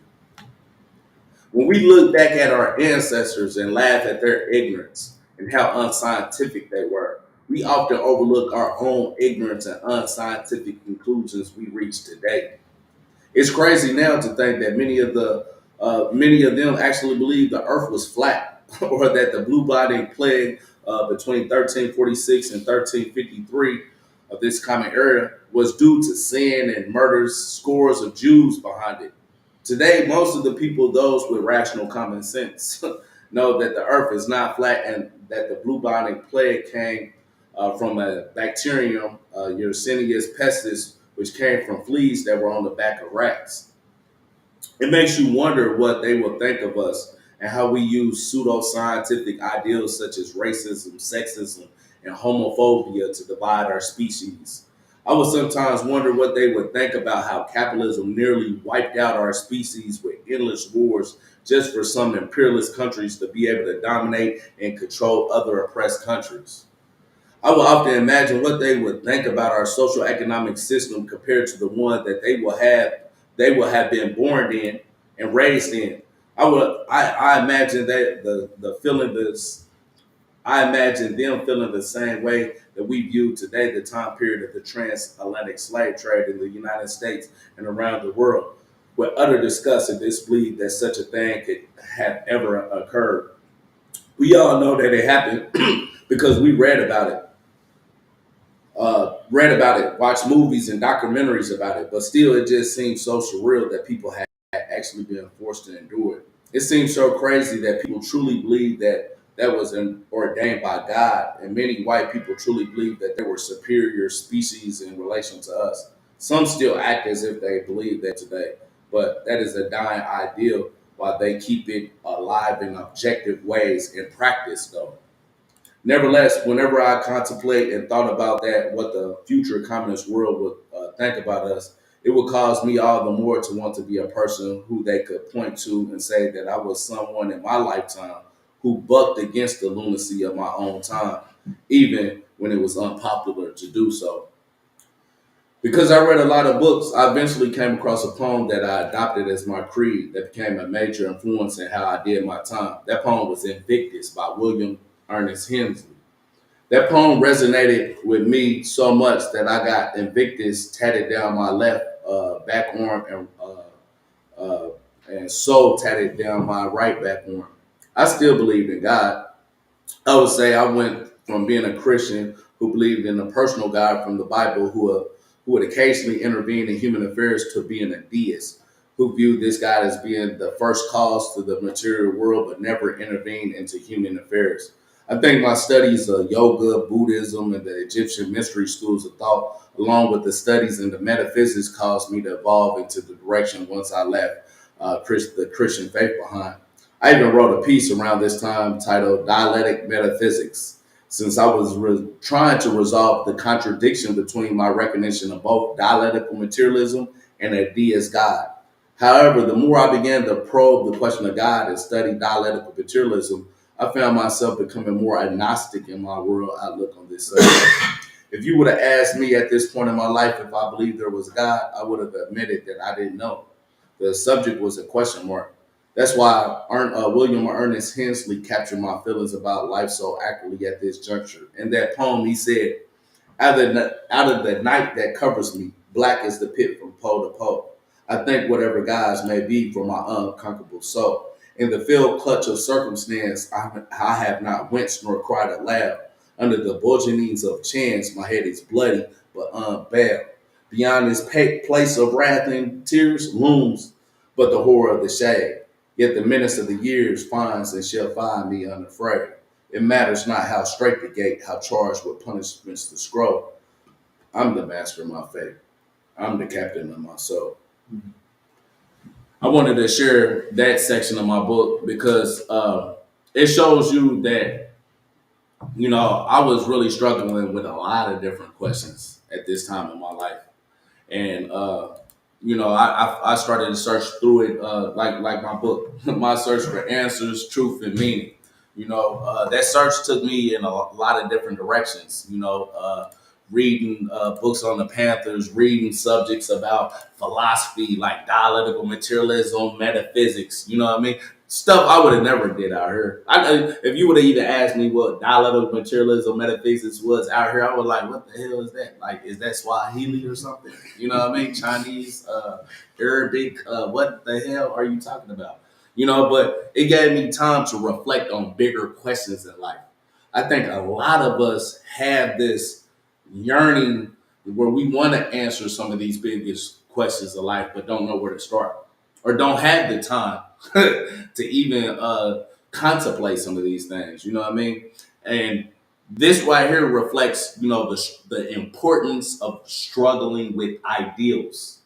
When we look back at our ancestors and laugh at their ignorance and how unscientific they were, we often overlook our own ignorance and unscientific conclusions we reach today. It's crazy now to think that many of them actually believe the Earth was flat, or that the bubonic plague between 1346 and 1353 of this common era was due to sin and murders, scores of Jews behind it. Today, most of the people, those with rational common sense, know that the Earth is not flat and that the bubonic plague came from a bacterium, Yersinia pestis, which came from fleas that were on the back of rats. It makes you wonder what they will think of us and how we use pseudo-scientific ideals such as racism, sexism, and homophobia to divide our species. I would sometimes wonder what they would think about how capitalism nearly wiped out our species with endless wars just for some imperialist countries to be able to dominate and control other oppressed countries. I would often imagine what they would think about our social economic system compared to the one that they will have been born in and raised in. I imagine that the feeling this I imagine them feeling the same way that we view today the time period of the transatlantic slave trade in the United States and around the world, with utter disgust and disbelief that such a thing could have ever occurred. We all know that it happened because we read about it. read about it, watched movies and documentaries about it, but still it just seems so surreal that people had actually been forced to endure it. It seems so crazy that people truly believe that that was ordained by God, and many white people truly believe that they were superior species in relation to us. Some still act as if they believe that today, but that is a dying ideal while they keep it alive in objective ways in practice, though. Nevertheless, whenever I contemplate and thought about that, what the future communist world would think about us, it would cause me all the more to want to be a person who they could point to and say that I was someone in my lifetime who bucked against the lunacy of my own time, even when it was unpopular to do so. Because I read a lot of books, I eventually came across a poem that I adopted as my creed that became a major influence in how I did my time. That poem was Invictus by William Ernest Henley. That poem resonated with me so much that I got Invictus tatted down my left back arm and soul tatted down my right back arm. I still believed in God. I would say I went from being a Christian who believed in a personal God from the Bible who would occasionally intervene in human affairs to being a deist who viewed this God as being the first cause to the material world but never intervened into human affairs. I think my studies of yoga, Buddhism, and the Egyptian mystery schools of thought, along with the studies in the metaphysics, caused me to evolve into the direction once I left the Christian faith behind. I even wrote a piece around this time titled Dialectic Metaphysics, since I was trying to resolve the contradiction between my recognition of both dialectical materialism and a deist God. However, the more I began to probe the question of God and study dialectical materialism, I found myself becoming more agnostic in my world outlook on this subject. If you would have asked me at this point in my life if I believed there was a God, I would have admitted that I didn't know. The subject was a question mark. That's why William Ernest Henley captured my feelings about life so accurately at this juncture. In that poem, he said, out of the night that covers me, black is the pit from pole to pole. I thank whatever gods may be for my unconquerable soul. In the field clutch of circumstance, I have not winced nor cried aloud. Under the bulgings of chance, my head is bloody but unbowed. Beyond this place of wrath and tears looms but the horror of the shade. Yet the menace of the years finds and shall find me unafraid. It matters not how straight the gate, how charged with punishments the scroll. I'm the master of my fate. I'm the captain of my soul. I wanted to share that section of my book because it shows you that, I was really struggling with a lot of different questions at this time in my life. And I started to search through it like my book, my search for answers, truth, and meaning. That search took me in a lot of different directions. Reading books on the Panthers, reading subjects about philosophy like dialectical materialism, metaphysics. You know what I mean? Stuff I would have never did out here. If you would have even asked me what dialectical materialism, metaphysics was out here, I was like, what the hell is that? Like, is that Swahili or something? You know what I mean? Chinese, Arabic, what the hell are you talking about? But it gave me time to reflect on bigger questions in life. I think a lot of us have this yearning where we want to answer some of these biggest questions of life, but don't know where to start or don't have the time to even contemplate some of these things. You know what I mean? And this right here reflects, the importance of struggling with ideals.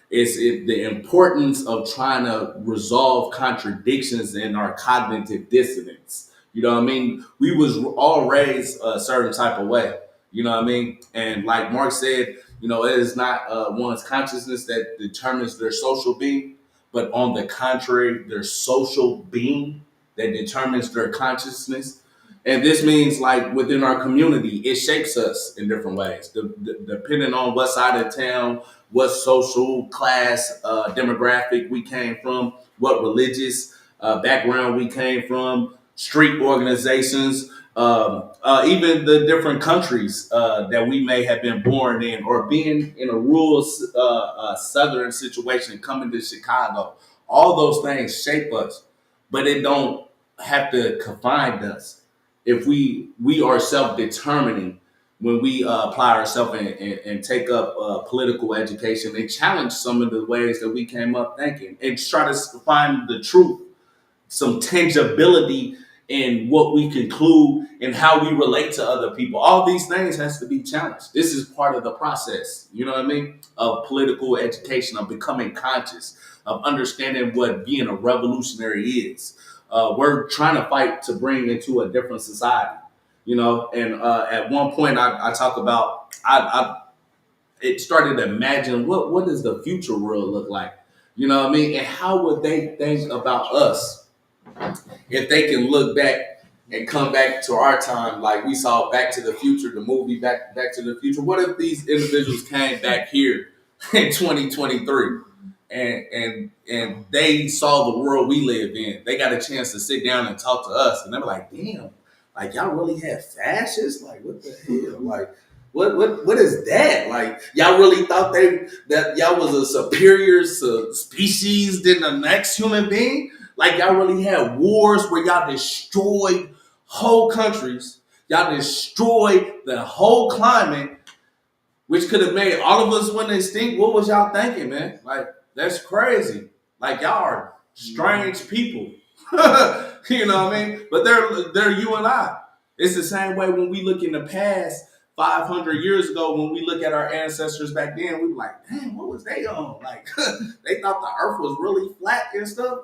The importance of trying to resolve contradictions in our cognitive dissonance. You know what I mean? We was all raised a certain type of way. You know what I mean? And like Mark said, it is not one's consciousness that determines their social being, but on the contrary, their social being that determines their consciousness. And this means, like within our community, it shapes us in different ways, depending on what side of town, what social class, demographic we came from, what religious background we came from, street organizations, even the different countries that we may have been born in, or being in a rural southern situation, coming to Chicago. All those things shape us, but it don't have to confine us if we are self-determining when we apply ourselves and take up political education and challenge some of the ways that we came up thinking and try to find the truth, some tangibility in what we conclude and how we relate to other people. All these things has to be challenged. This is part of the process, you know what I mean, of political education, of becoming conscious, of understanding what being a revolutionary is. We're trying to fight to bring into a different society, you know. And at one point, I talk about it started to imagine what does the future world look like, you know what I mean, and how would they think about us if they can look back and come back to our time, like we saw Back to the Future, the movie Back to the Future. What if these individuals came back here in 2023 and they saw the world we live in? They got a chance to sit down and talk to us, and they're like, "Damn, like y'all really have fascists? Like what the hell? Like what is that? Like y'all really thought that y'all was a superior species than the next human being? Like y'all really had wars where y'all destroyed whole countries, y'all destroyed the whole climate, which could have made all of us went extinct. What was y'all thinking, man? Like that's crazy. Like y'all are strange people." You know what I mean? But they're you and I. It's the same way when we look in the past 500 years ago, when we look at our ancestors back then, we be like, "Dang, what was they on? Like they thought the earth was really flat and stuff."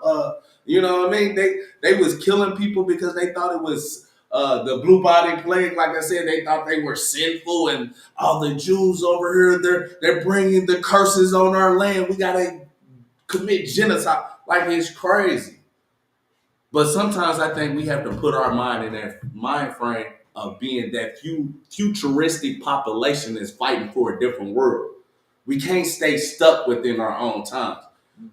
You know what I mean? They was killing people because they thought it was the blue body plague. Like I said, they thought they were sinful, and all the Jews over here, they're bringing the curses on our land. We gotta commit genocide. Like it's crazy. But sometimes I think we have to put our mind in that mind frame of being that futuristic population that's fighting for a different world. We can't stay stuck within our own times.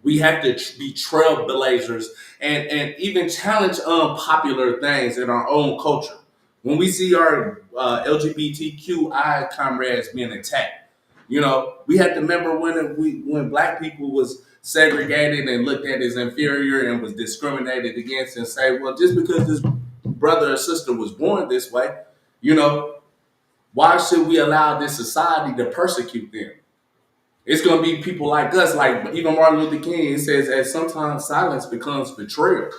We have to be trailblazers and even challenge unpopular things in our own culture. When we see our LGBTQI comrades being attacked, you know, we have to remember when black people was segregated and looked at as inferior and was discriminated against, and say, well, just because this brother or sister was born this way, you know, why should we allow this society to persecute them? It's going to be people like us, like even Martin Luther King says, that sometimes silence becomes betrayal.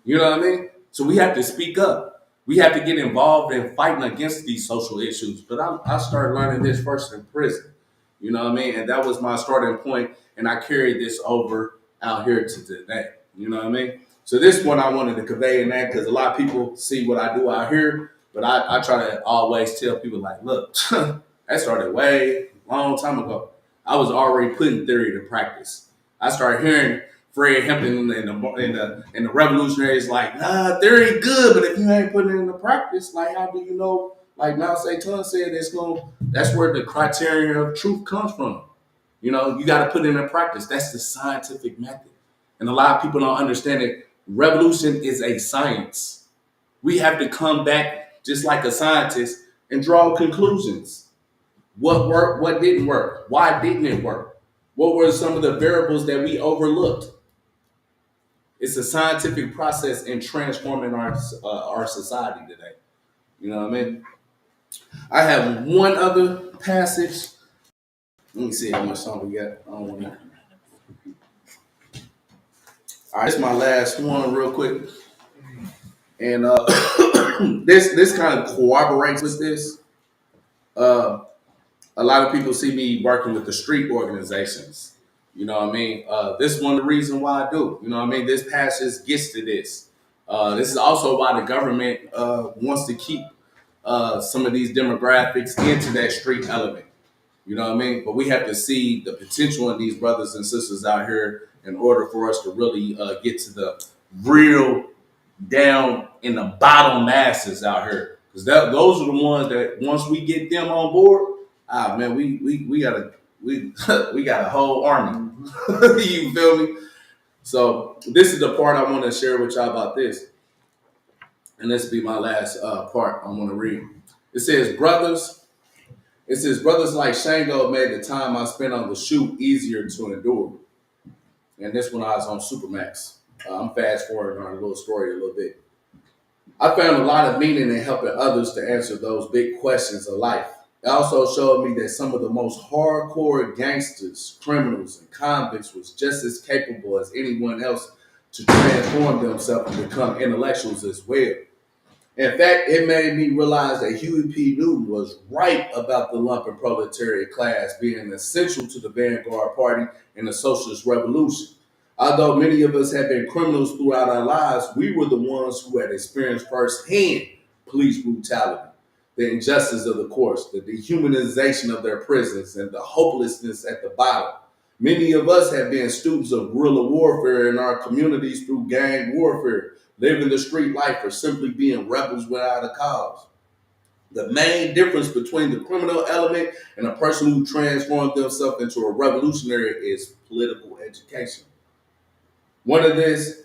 You know what I mean? So we have to speak up. We have to get involved in fighting against these social issues. But I started learning this first in prison. You know what I mean? And that was my starting point, and I carried this over out here to today. You know what I mean? So this one I wanted to convey in that, because a lot of people see what I do out here, but I try to always tell people, like, look, that started way long time ago. I was already putting theory to practice. I started hearing Fred Hampton and the revolutionaries like, nah, theory good, but if you ain't putting it into practice, like how do you know? Like Mao Zedong said, that's where the criterion of truth comes from. You know, you got to put it into practice. That's the scientific method. And a lot of people don't understand it. Revolution is a science. We have to come back just like a scientist and draw conclusions. What worked? What didn't work? Why didn't it work? What were some of the variables that we overlooked? It's a scientific process in transforming our society today. You know what I mean? I have one other passage. Let me see how much time we got. I don't want to. All right, this is my last one, real quick, and this kind of corroborates with this. A lot of people see me working with the street organizations. You know what I mean? This is one of the reasons why I do. You know what I mean? This passage gets to this. This is also why the government wants to keep some of these demographics into that street element. You know what I mean? But we have to see the potential in these brothers and sisters out here in order for us to really get to the real down in the bottom masses out here. Because those are the ones that once we get them on board, man, we got a we we got a whole army. You feel me? So this is the part I want to share with y'all about this. And this will be my last part I want to read. It says, brothers like Shango made the time I spent on the shoot easier to endure. And this one I was on Supermax. I'm fast forwarding our little story a little bit. I found a lot of meaning in helping others to answer those big questions of life. It also showed me that some of the most hardcore gangsters, criminals, and convicts was just as capable as anyone else to transform themselves and become intellectuals as well. In fact, it made me realize that Huey P. Newton was right about the lumpen proletariat class being essential to the vanguard party and the socialist revolution. Although many of us have been criminals throughout our lives, we were the ones who had experienced firsthand police brutality, the injustice of the courts, the dehumanization of their prisons, and the hopelessness at the bottom. Many of us have been students of guerrilla warfare in our communities through gang warfare, living the street life, or simply being rebels without a cause. The main difference between the criminal element and a person who transformed themselves into a revolutionary is political education. Once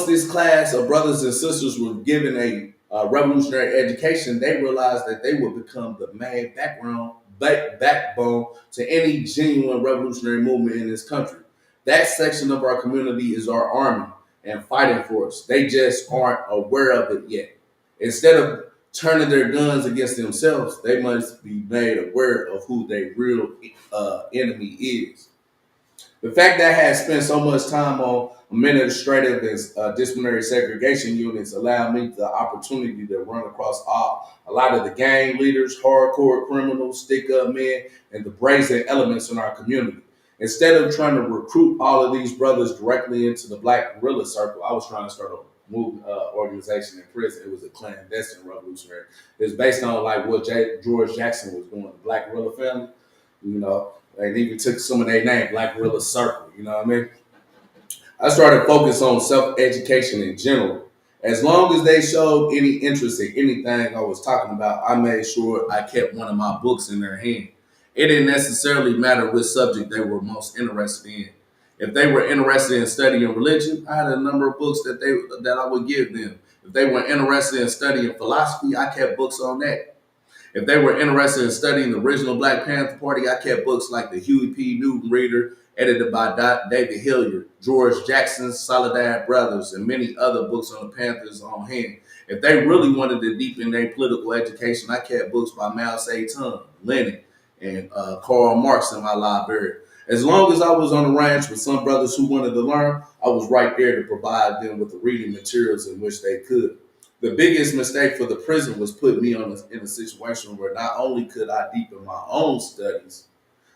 this class of brothers and sisters were given a revolutionary education, they realized that they would become the main backbone to any genuine revolutionary movement in this country. That section of our community is our army and fighting force. They just aren't aware of it yet. Instead of turning their guns against themselves, they must be made aware of who their real enemy is. The fact that I had spent so much time on administrative and disciplinary segregation units allowed me the opportunity to run across a lot of the gang leaders, hardcore criminals, stick-up men, and the brazen elements in our community. Instead of trying to recruit all of these brothers directly into the Black Guerrilla Circle, I was trying to start a movement organization in prison. It was a clandestine revolutionary. It was based on like what George Jackson was doing, the Black Guerrilla family. You know, they even took some of their name, Black Guerrilla Circle. You know what I mean? I started focus on self-education in general. As long as they showed any interest in anything I was talking about, I made sure I kept one of my books in their hand. It didn't necessarily matter which subject they were most interested in. If they were interested in studying religion, I had a number of books that I would give them. If they were interested in studying philosophy, I kept books on that. If they were interested in studying the original Black Panther Party, I kept books like the Huey P. Newton Reader, edited by David Hilliard, George Jackson's Soledad Brothers, and many other books on the Panthers on hand. If they really wanted to deepen their political education, I kept books by Mao Zedong, Lenin, and Karl Marx in my library. As long as I was on the ranch with some brothers who wanted to learn, I was right there to provide them with the reading materials in which they could. The biggest mistake for the prison was putting me in a situation where not only could I deepen my own studies,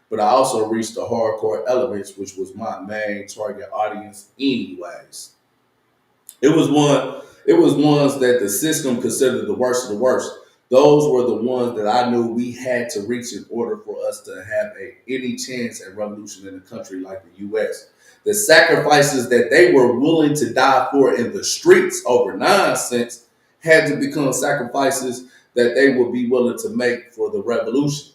but I also reached the hardcore elements, which was my main target audience anyways. It was ones that the system considered the worst of the worst. Those were the ones that I knew we had to reach in order for us to have any chance at revolution in a country like the US. The sacrifices that they were willing to die for in the streets over nonsense had to become sacrifices that they would be willing to make for the revolution.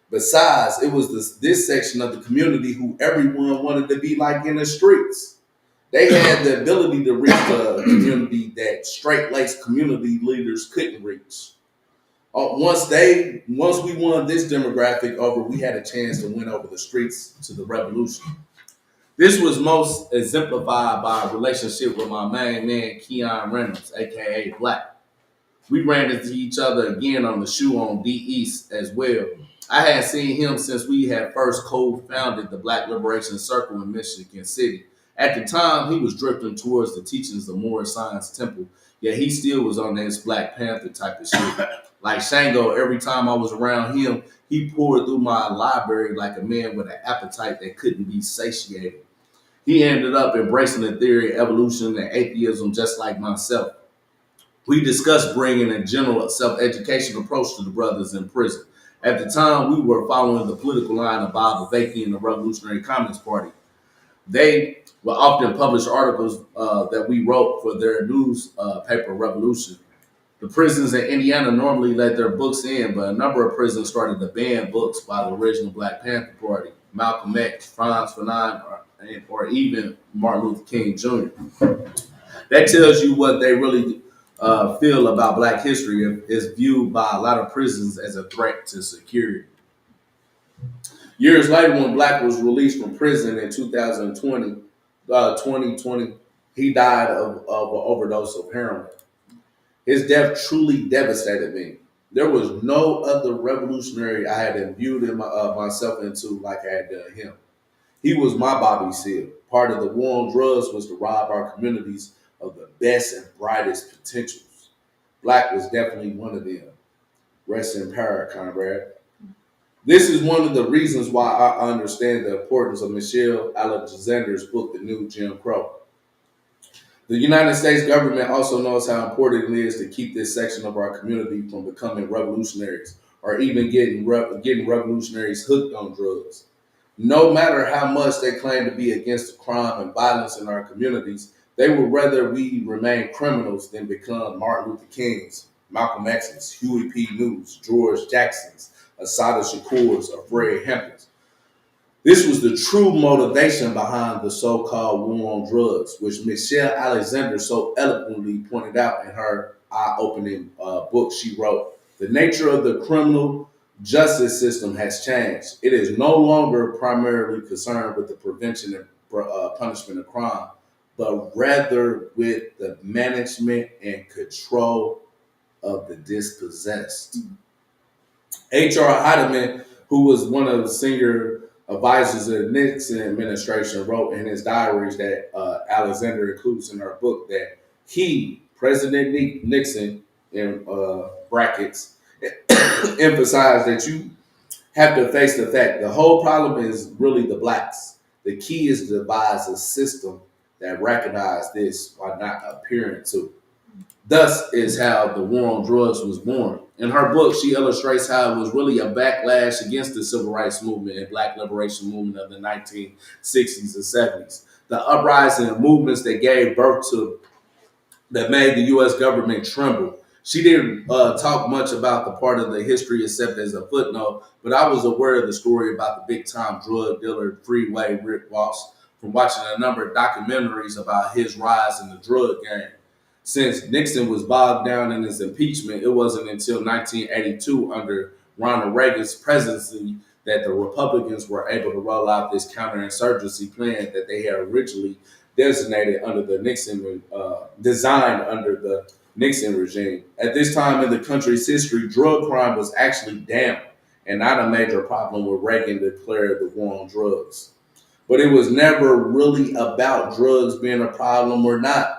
Besides, it was this section of the community who everyone wanted to be like in the streets. They had the ability to reach the community that straight-laced community leaders couldn't reach. Once we won this demographic over, we had a chance to win over the streets to the revolution. This was most exemplified by a relationship with my main man, Keon Reynolds, aka Black. We ran into each other again on the shoe on D East as well. I had seen him since we had first co-founded the Black Liberation Circle in Michigan City. At the time, he was drifting towards the teachings of Morris Science Temple, yet he still was on this Black Panther type of shit. Like Shango, every time I was around him, he poured through my library like a man with an appetite that couldn't be satiated. He ended up embracing the theory of evolution and atheism just like myself. We discussed bringing a general self-education approach to the brothers in prison. At the time, we were following the political line of Bob Avaki and the Revolutionary Communist Party. They would often publish articles that we wrote for their newspaper, Revolution. The prisons in Indiana normally let their books in, but a number of prisons started to ban books by the original Black Panther Party, Malcolm X, Franz Fanon, or even Martin Luther King Jr. That tells you what they really feel about Black history is viewed by a lot of prisons as a threat to security. Years later, when Black was released from prison in 2020, he died of an overdose of heroin. His death truly devastated me. There was no other revolutionary I had imbued myself into like I had done him. He was my Bobby Seale. Part of the war on drugs was to rob our communities of the best and brightest potentials. Black was definitely one of them. Rest in power, Conrad. This is one of the reasons why I understand the importance of Michelle Alexander's book, The New Jim Crow. The United States government also knows how important it is to keep this section of our community from becoming revolutionaries or even getting revolutionaries hooked on drugs. No matter how much they claim to be against the crime and violence in our communities, they would rather we remain criminals than become Martin Luther King's, Malcolm X's, Huey P. Newell's, George Jackson's, Assata Shakur's, or Fred Hampton's. This was the true motivation behind the so-called war on drugs, which Michelle Alexander so eloquently pointed out in her eye-opening book she wrote. The nature of the criminal justice system has changed. It is no longer primarily concerned with the prevention and punishment of crime, but rather with the management and control of the dispossessed. H.R. Heidemann, who was one of the senior advisors of the Nixon administration, wrote in his diaries that Alexander includes in her book that he, President Nixon, in brackets, emphasized that you have to face the fact the whole problem is really the blacks. The key is to devise a system that recognizes this while not appearing to. Thus is how the war on drugs was born. In her book, she illustrates how it was really a backlash against the civil rights movement and black liberation movement of the 1960s and 70s. The uprising and movements that gave birth to, that made the U.S. government tremble. She didn't talk much about the part of the history except as a footnote, but I was aware of the story about the big-time drug dealer Freeway Rick Ross from watching a number of documentaries about his rise in the drug game. Since Nixon was bogged down in his impeachment, it wasn't until 1982 under Ronald Reagan's presidency that the Republicans were able to roll out this counterinsurgency plan that they had originally designated under the Nixon, designed under the Nixon regime. At this time in the country's history, drug crime was actually down and not a major problem when Reagan declared the war on drugs. But it was never really about drugs being a problem or not.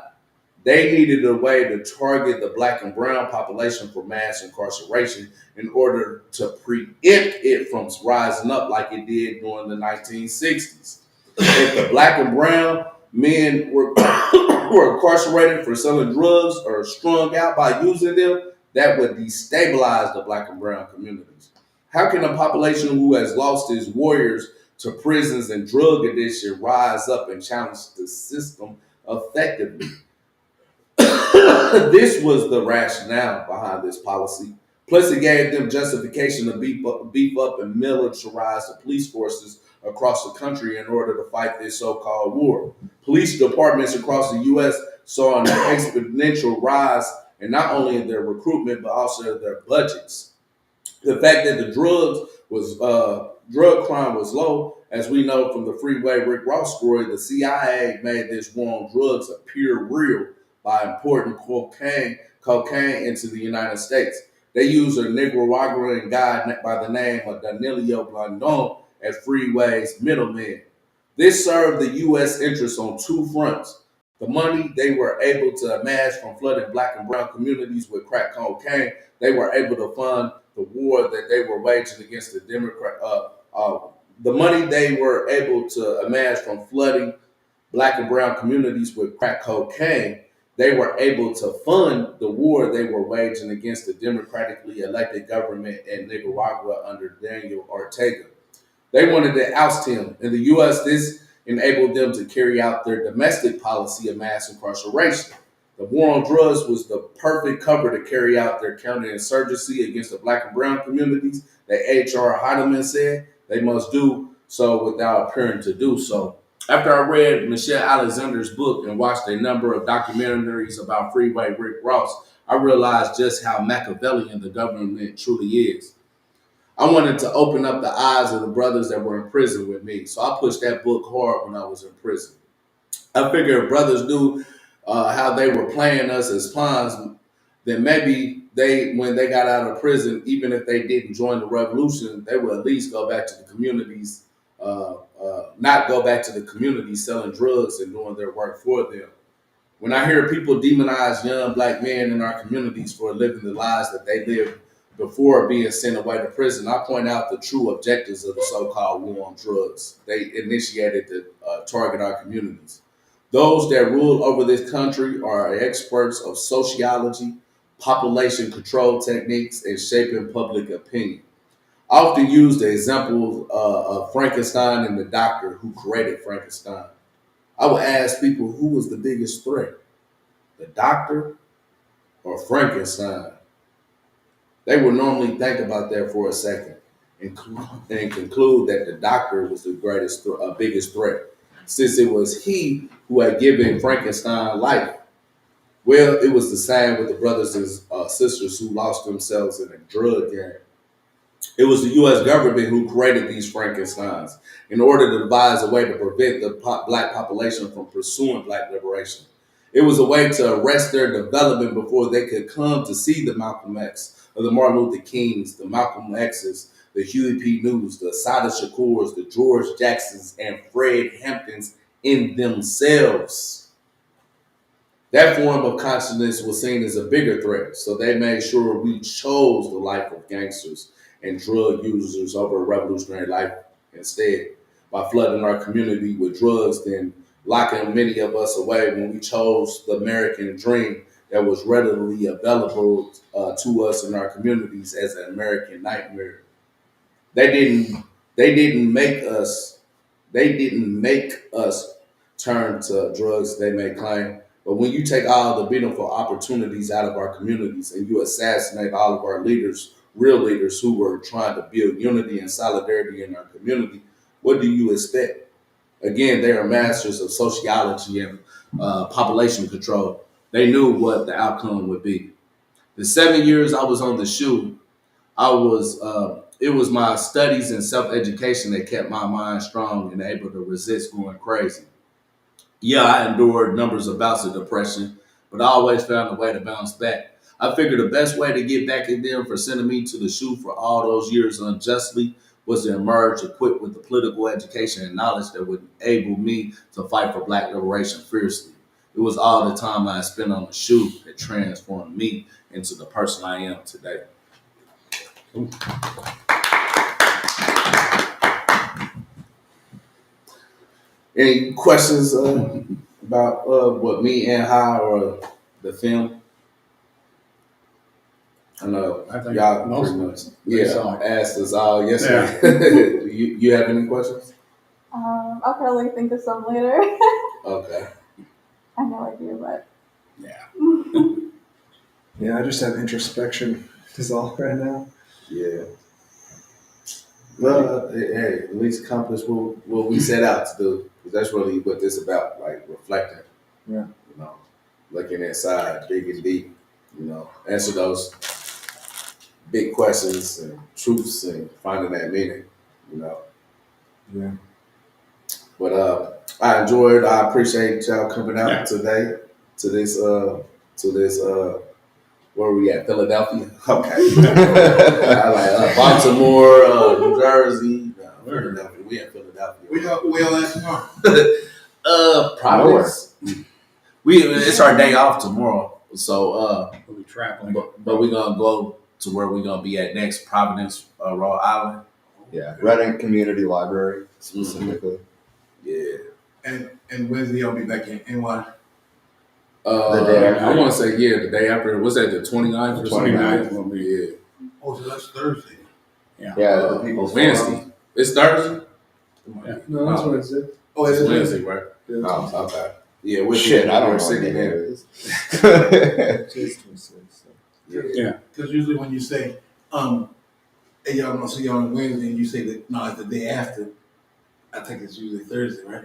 They needed a way to target the black and brown population for mass incarceration in order to preempt it from rising up like it did during the 1960s. If the black and brown men were, were incarcerated for selling drugs or strung out by using them, that would destabilize the black and brown communities. How can a population who has lost its warriors to prisons and drug addiction rise up and challenge the system effectively? This was the rationale behind this policy. Plus, it gave them justification to beef up and militarize the police forces across the country in order to fight this so-called war. Police departments across the U.S. saw an exponential rise, and not only in their recruitment but also their budgets. The fact that the drug crime was low, as we know from the Freeway Rick Ross story, the CIA made this war on drugs appear real by importing cocaine into the United States. They used a Nicaraguan guy by the name of Danilo Blandon as Freeway's middleman. This served the U.S. interests on two fronts. The money they were able to amass from flooding black and brown communities with crack cocaine, they were able to fund the war that they were waging against the the money they were able to amass from flooding black and brown communities with crack cocaine, they were able to fund the war they were waging against the democratically elected government in Nicaragua under Daniel Ortega. They wanted to oust him. In the U.S., this enabled them to carry out their domestic policy of mass incarceration. The war on drugs was the perfect cover to carry out their counterinsurgency against the black and brown communities that H.R. Heidemann said they must do so without appearing to do so. After I read Michelle Alexander's book and watched a number of documentaries about Freeway Rick Ross, I realized just how Machiavellian the government truly is. I wanted to open up the eyes of the brothers that were in prison with me, so I pushed that book hard when I was in prison. I figured if brothers knew how they were playing us as pawns, then maybe when they got out of prison, even if they didn't join the revolution, they would at least go back to the communities, not go back to the communities selling drugs and doing their work for them. When I hear people demonize young black men in our communities for living the lives that they lived before being sent away to prison, I point out the true objectives of the so-called war on drugs. They initiated to target our communities. Those that rule over this country are experts of sociology, population control techniques, and shaping public opinion. I often use the example of Frankenstein and the doctor who created Frankenstein. I would ask people, who was the biggest threat, the doctor or Frankenstein? They would normally think about that for a second and conclude that the doctor was the biggest threat, since it was he who had given Frankenstein life. Well, it was the same with the brothers and sisters who lost themselves in a drug gang. It was the U.S. government who created these Frankensteins in order to devise a way to prevent the black population from pursuing black liberation. It was a way to arrest their development before they could come to see the Malcolm X, or the Martin Luther Kings, the Malcolm X's, the Huey P. News, the Sada Shakurs, the George Jacksons, and Fred Hamptons in themselves. That form of consciousness was seen as a bigger threat, so they made sure we chose the life of gangsters and drug users over a revolutionary life instead, by flooding our community with drugs, then locking many of us away when we chose the American dream that was readily available to us in our communities as an American nightmare. They didn't make us turn to drugs, they may claim. But when you take all the beautiful opportunities out of our communities and you assassinate all of our leaders, real leaders who were trying to build unity and solidarity in our community, what do you expect? Again, they are masters of sociology and population control. They knew what the outcome would be. The 7 years I was on the SHU, it was my studies and self-education that kept my mind strong and able to resist going crazy. Yeah, I endured numbers of bouts of depression, but I always found a way to bounce back. I figured the best way to get back at them for sending me to the SHU for all those years unjustly was to emerge equipped with the political education and knowledge that would enable me to fight for black liberation fiercely. It was all the time I had spent on the SHU that transformed me into the person I am today. Any questions about what me and High or the film? I know y'all pretty much asked us all yesterday. You have any questions? I'll probably think of some later. Okay. I have no idea, but yeah, I just have introspection is all right now. Yeah. Well, hey, at least accomplish what we set out to do. Because that's really what this is about, like reflecting. Yeah. You know, looking inside, digging deep, you know, answer those big questions and truths and finding that meaning, you know. Yeah. But I enjoyed. I appreciate y'all coming out today to this. Where we at? Philadelphia. Okay. I like Baltimore, New Jersey, Philadelphia. We in Philadelphia. We all at tomorrow. Providence. It's our day off tomorrow, so we'll be traveling. But we're gonna go to where we're gonna be at next, Providence, Rhode Island. Yeah, Reading Community Library specifically. Yeah. And Wednesday I'll be back in NY. The day after. I want to say the day after. Was that the 29th or 29th? Yeah. Oh, so that's Thursday. Yeah, the People's Wednesday. Forum. It's Thursday. Yeah. No, that's Wednesday. Oh, It's it's Wednesday, right? Yeah. Oh, okay. Yeah, we're Shit, I don't know what day it is. Yeah, because usually when you say, hey, y'all gonna see you on Wednesday, and you say that no, it's the day after. I think it's usually Thursday, right?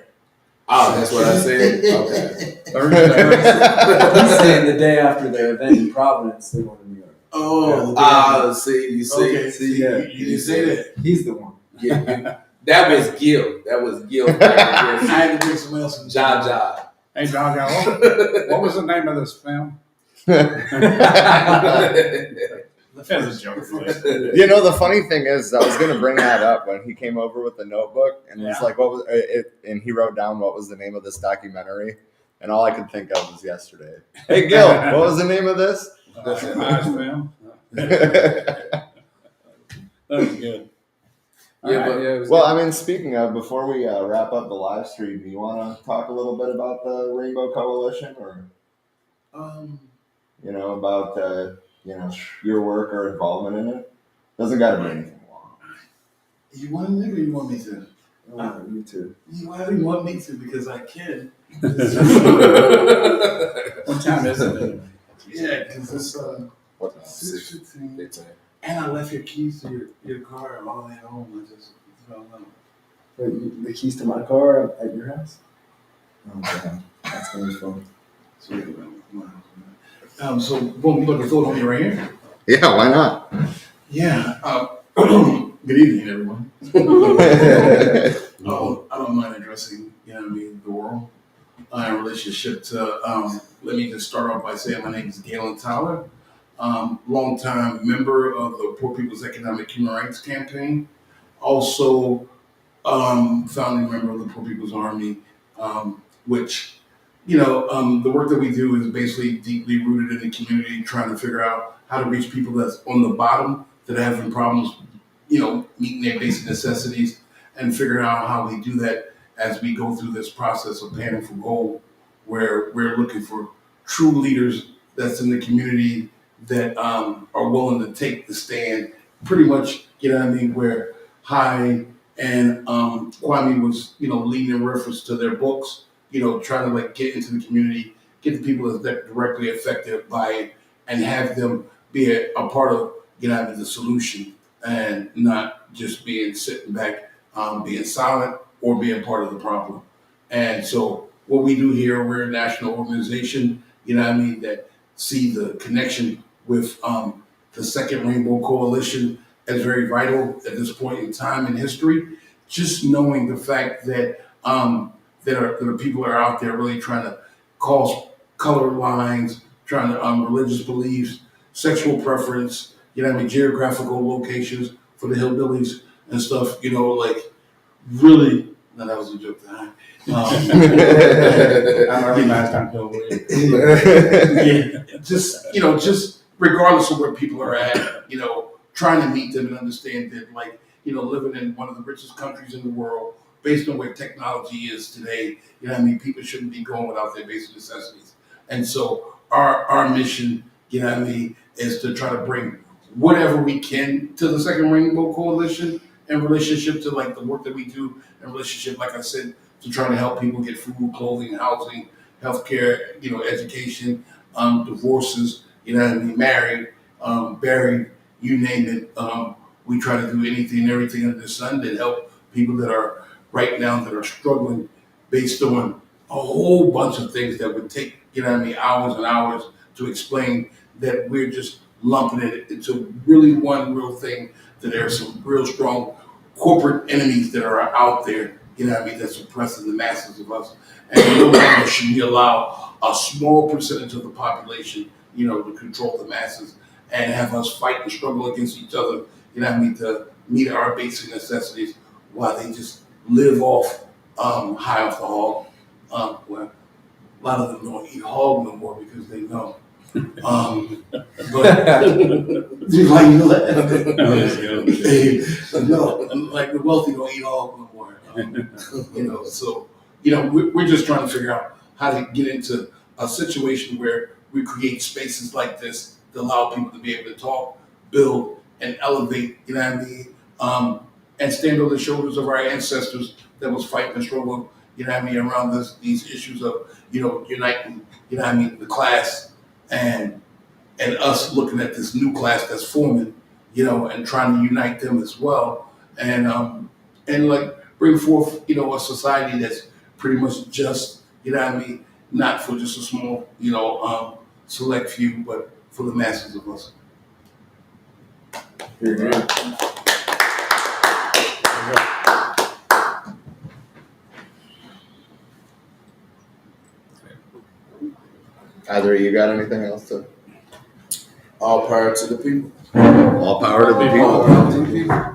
Oh, that's what I said. Okay. Thursday. He's saying the day after their event in Providence, they went to New York. Oh, see, you see, okay. see, you didn't say that. He's the one. Yeah, that was Gil. That was Gil. I had to bring someone else in. John. Hey, John, what was the name of this film? That was a joke. You know, the funny thing is, I was going to bring that up when he came over with the notebook and was like, "What was it?" And he wrote down what was the name of this documentary, and all I could think of was yesterday. Hey, Gil, what was the name of this? Film. That was good. Well, I mean, speaking of, before we wrap up the live stream, do you want to talk a little bit about the Rainbow Coalition, or about your work or involvement in it? Doesn't got to be anything long. You want to or you want me to? Me too. Why do you want me to? Because I can. What time is it? Yeah, because it's 6:15. And I left your keys to your car all at home. I just don't know. Wait, the keys to my car at your house? Oh, God. That's going to be fun. So, boom, you looking throw it on me right here? Yeah, why not? Yeah. Good evening, everyone. I don't mind addressing, the world in relationship to, let me just start off by saying my name is Galen Tyler. Longtime member of the Poor People's Economic Human Rights Campaign. Also, founding member of the Poor People's Army, which, the work that we do is basically deeply rooted in the community, trying to figure out how to reach people that's on the bottom that are having problems, meeting their basic necessities, and figuring out how we do that as we go through this process of panning for gold, where we're looking for true leaders that's in the community that are willing to take the stand. Pretty much, where High and Kwame was, leading in reference to their books, trying to get into the community, get the people that directly affected by it, and have them be a part of, the solution, and not just sitting back, being silent or being part of the problem. And so what we do here, we're a national organization, that see the connection with the Second Rainbow Coalition as very vital at this point in time in history. Just knowing the fact that there are people that are out there really trying to cause color lines, trying to religious beliefs, sexual preference, geographical locations for the hillbillies and stuff, really. No, that was a joke. Just regardless of where people are at, trying to meet them and understand that, living in one of the richest countries in the world, based on where technology is today, people shouldn't be going without their basic necessities. And so our mission, is to try to bring whatever we can to the Second Rainbow Coalition in relationship to the work that we do in relationship, like I said, to trying to help people get food, clothing, housing, healthcare, education, divorces, married, buried, you name it. We try to do anything and everything under the sun that help people that are right now that are struggling based on a whole bunch of things that would take, hours and hours to explain, that we're just lumping it into really one real thing, that there's some real strong corporate enemies that are out there, that's oppressing the masses of us. And no longer should we allow a small percentage of the population, to control the masses and have us fight and struggle against each other, to meet our basic necessities while they just live off high off the hog. Well, a lot of them don't eat hog no more because they know. But like you laugh. No, like the wealthy don't eat hog no more. So we're just trying to figure out how to get into a situation where we create spaces like this to allow people to be able to talk, build, and elevate. And stand on the shoulders of our ancestors that was fighting and struggling. Around these issues of uniting. The class and us looking at this new class that's forming, and trying to unite them as well, and bring forth, a society that's pretty much just, not for just a small, select few, but for the masses of us. Either of you got anything else to All power to the people. All power to the people.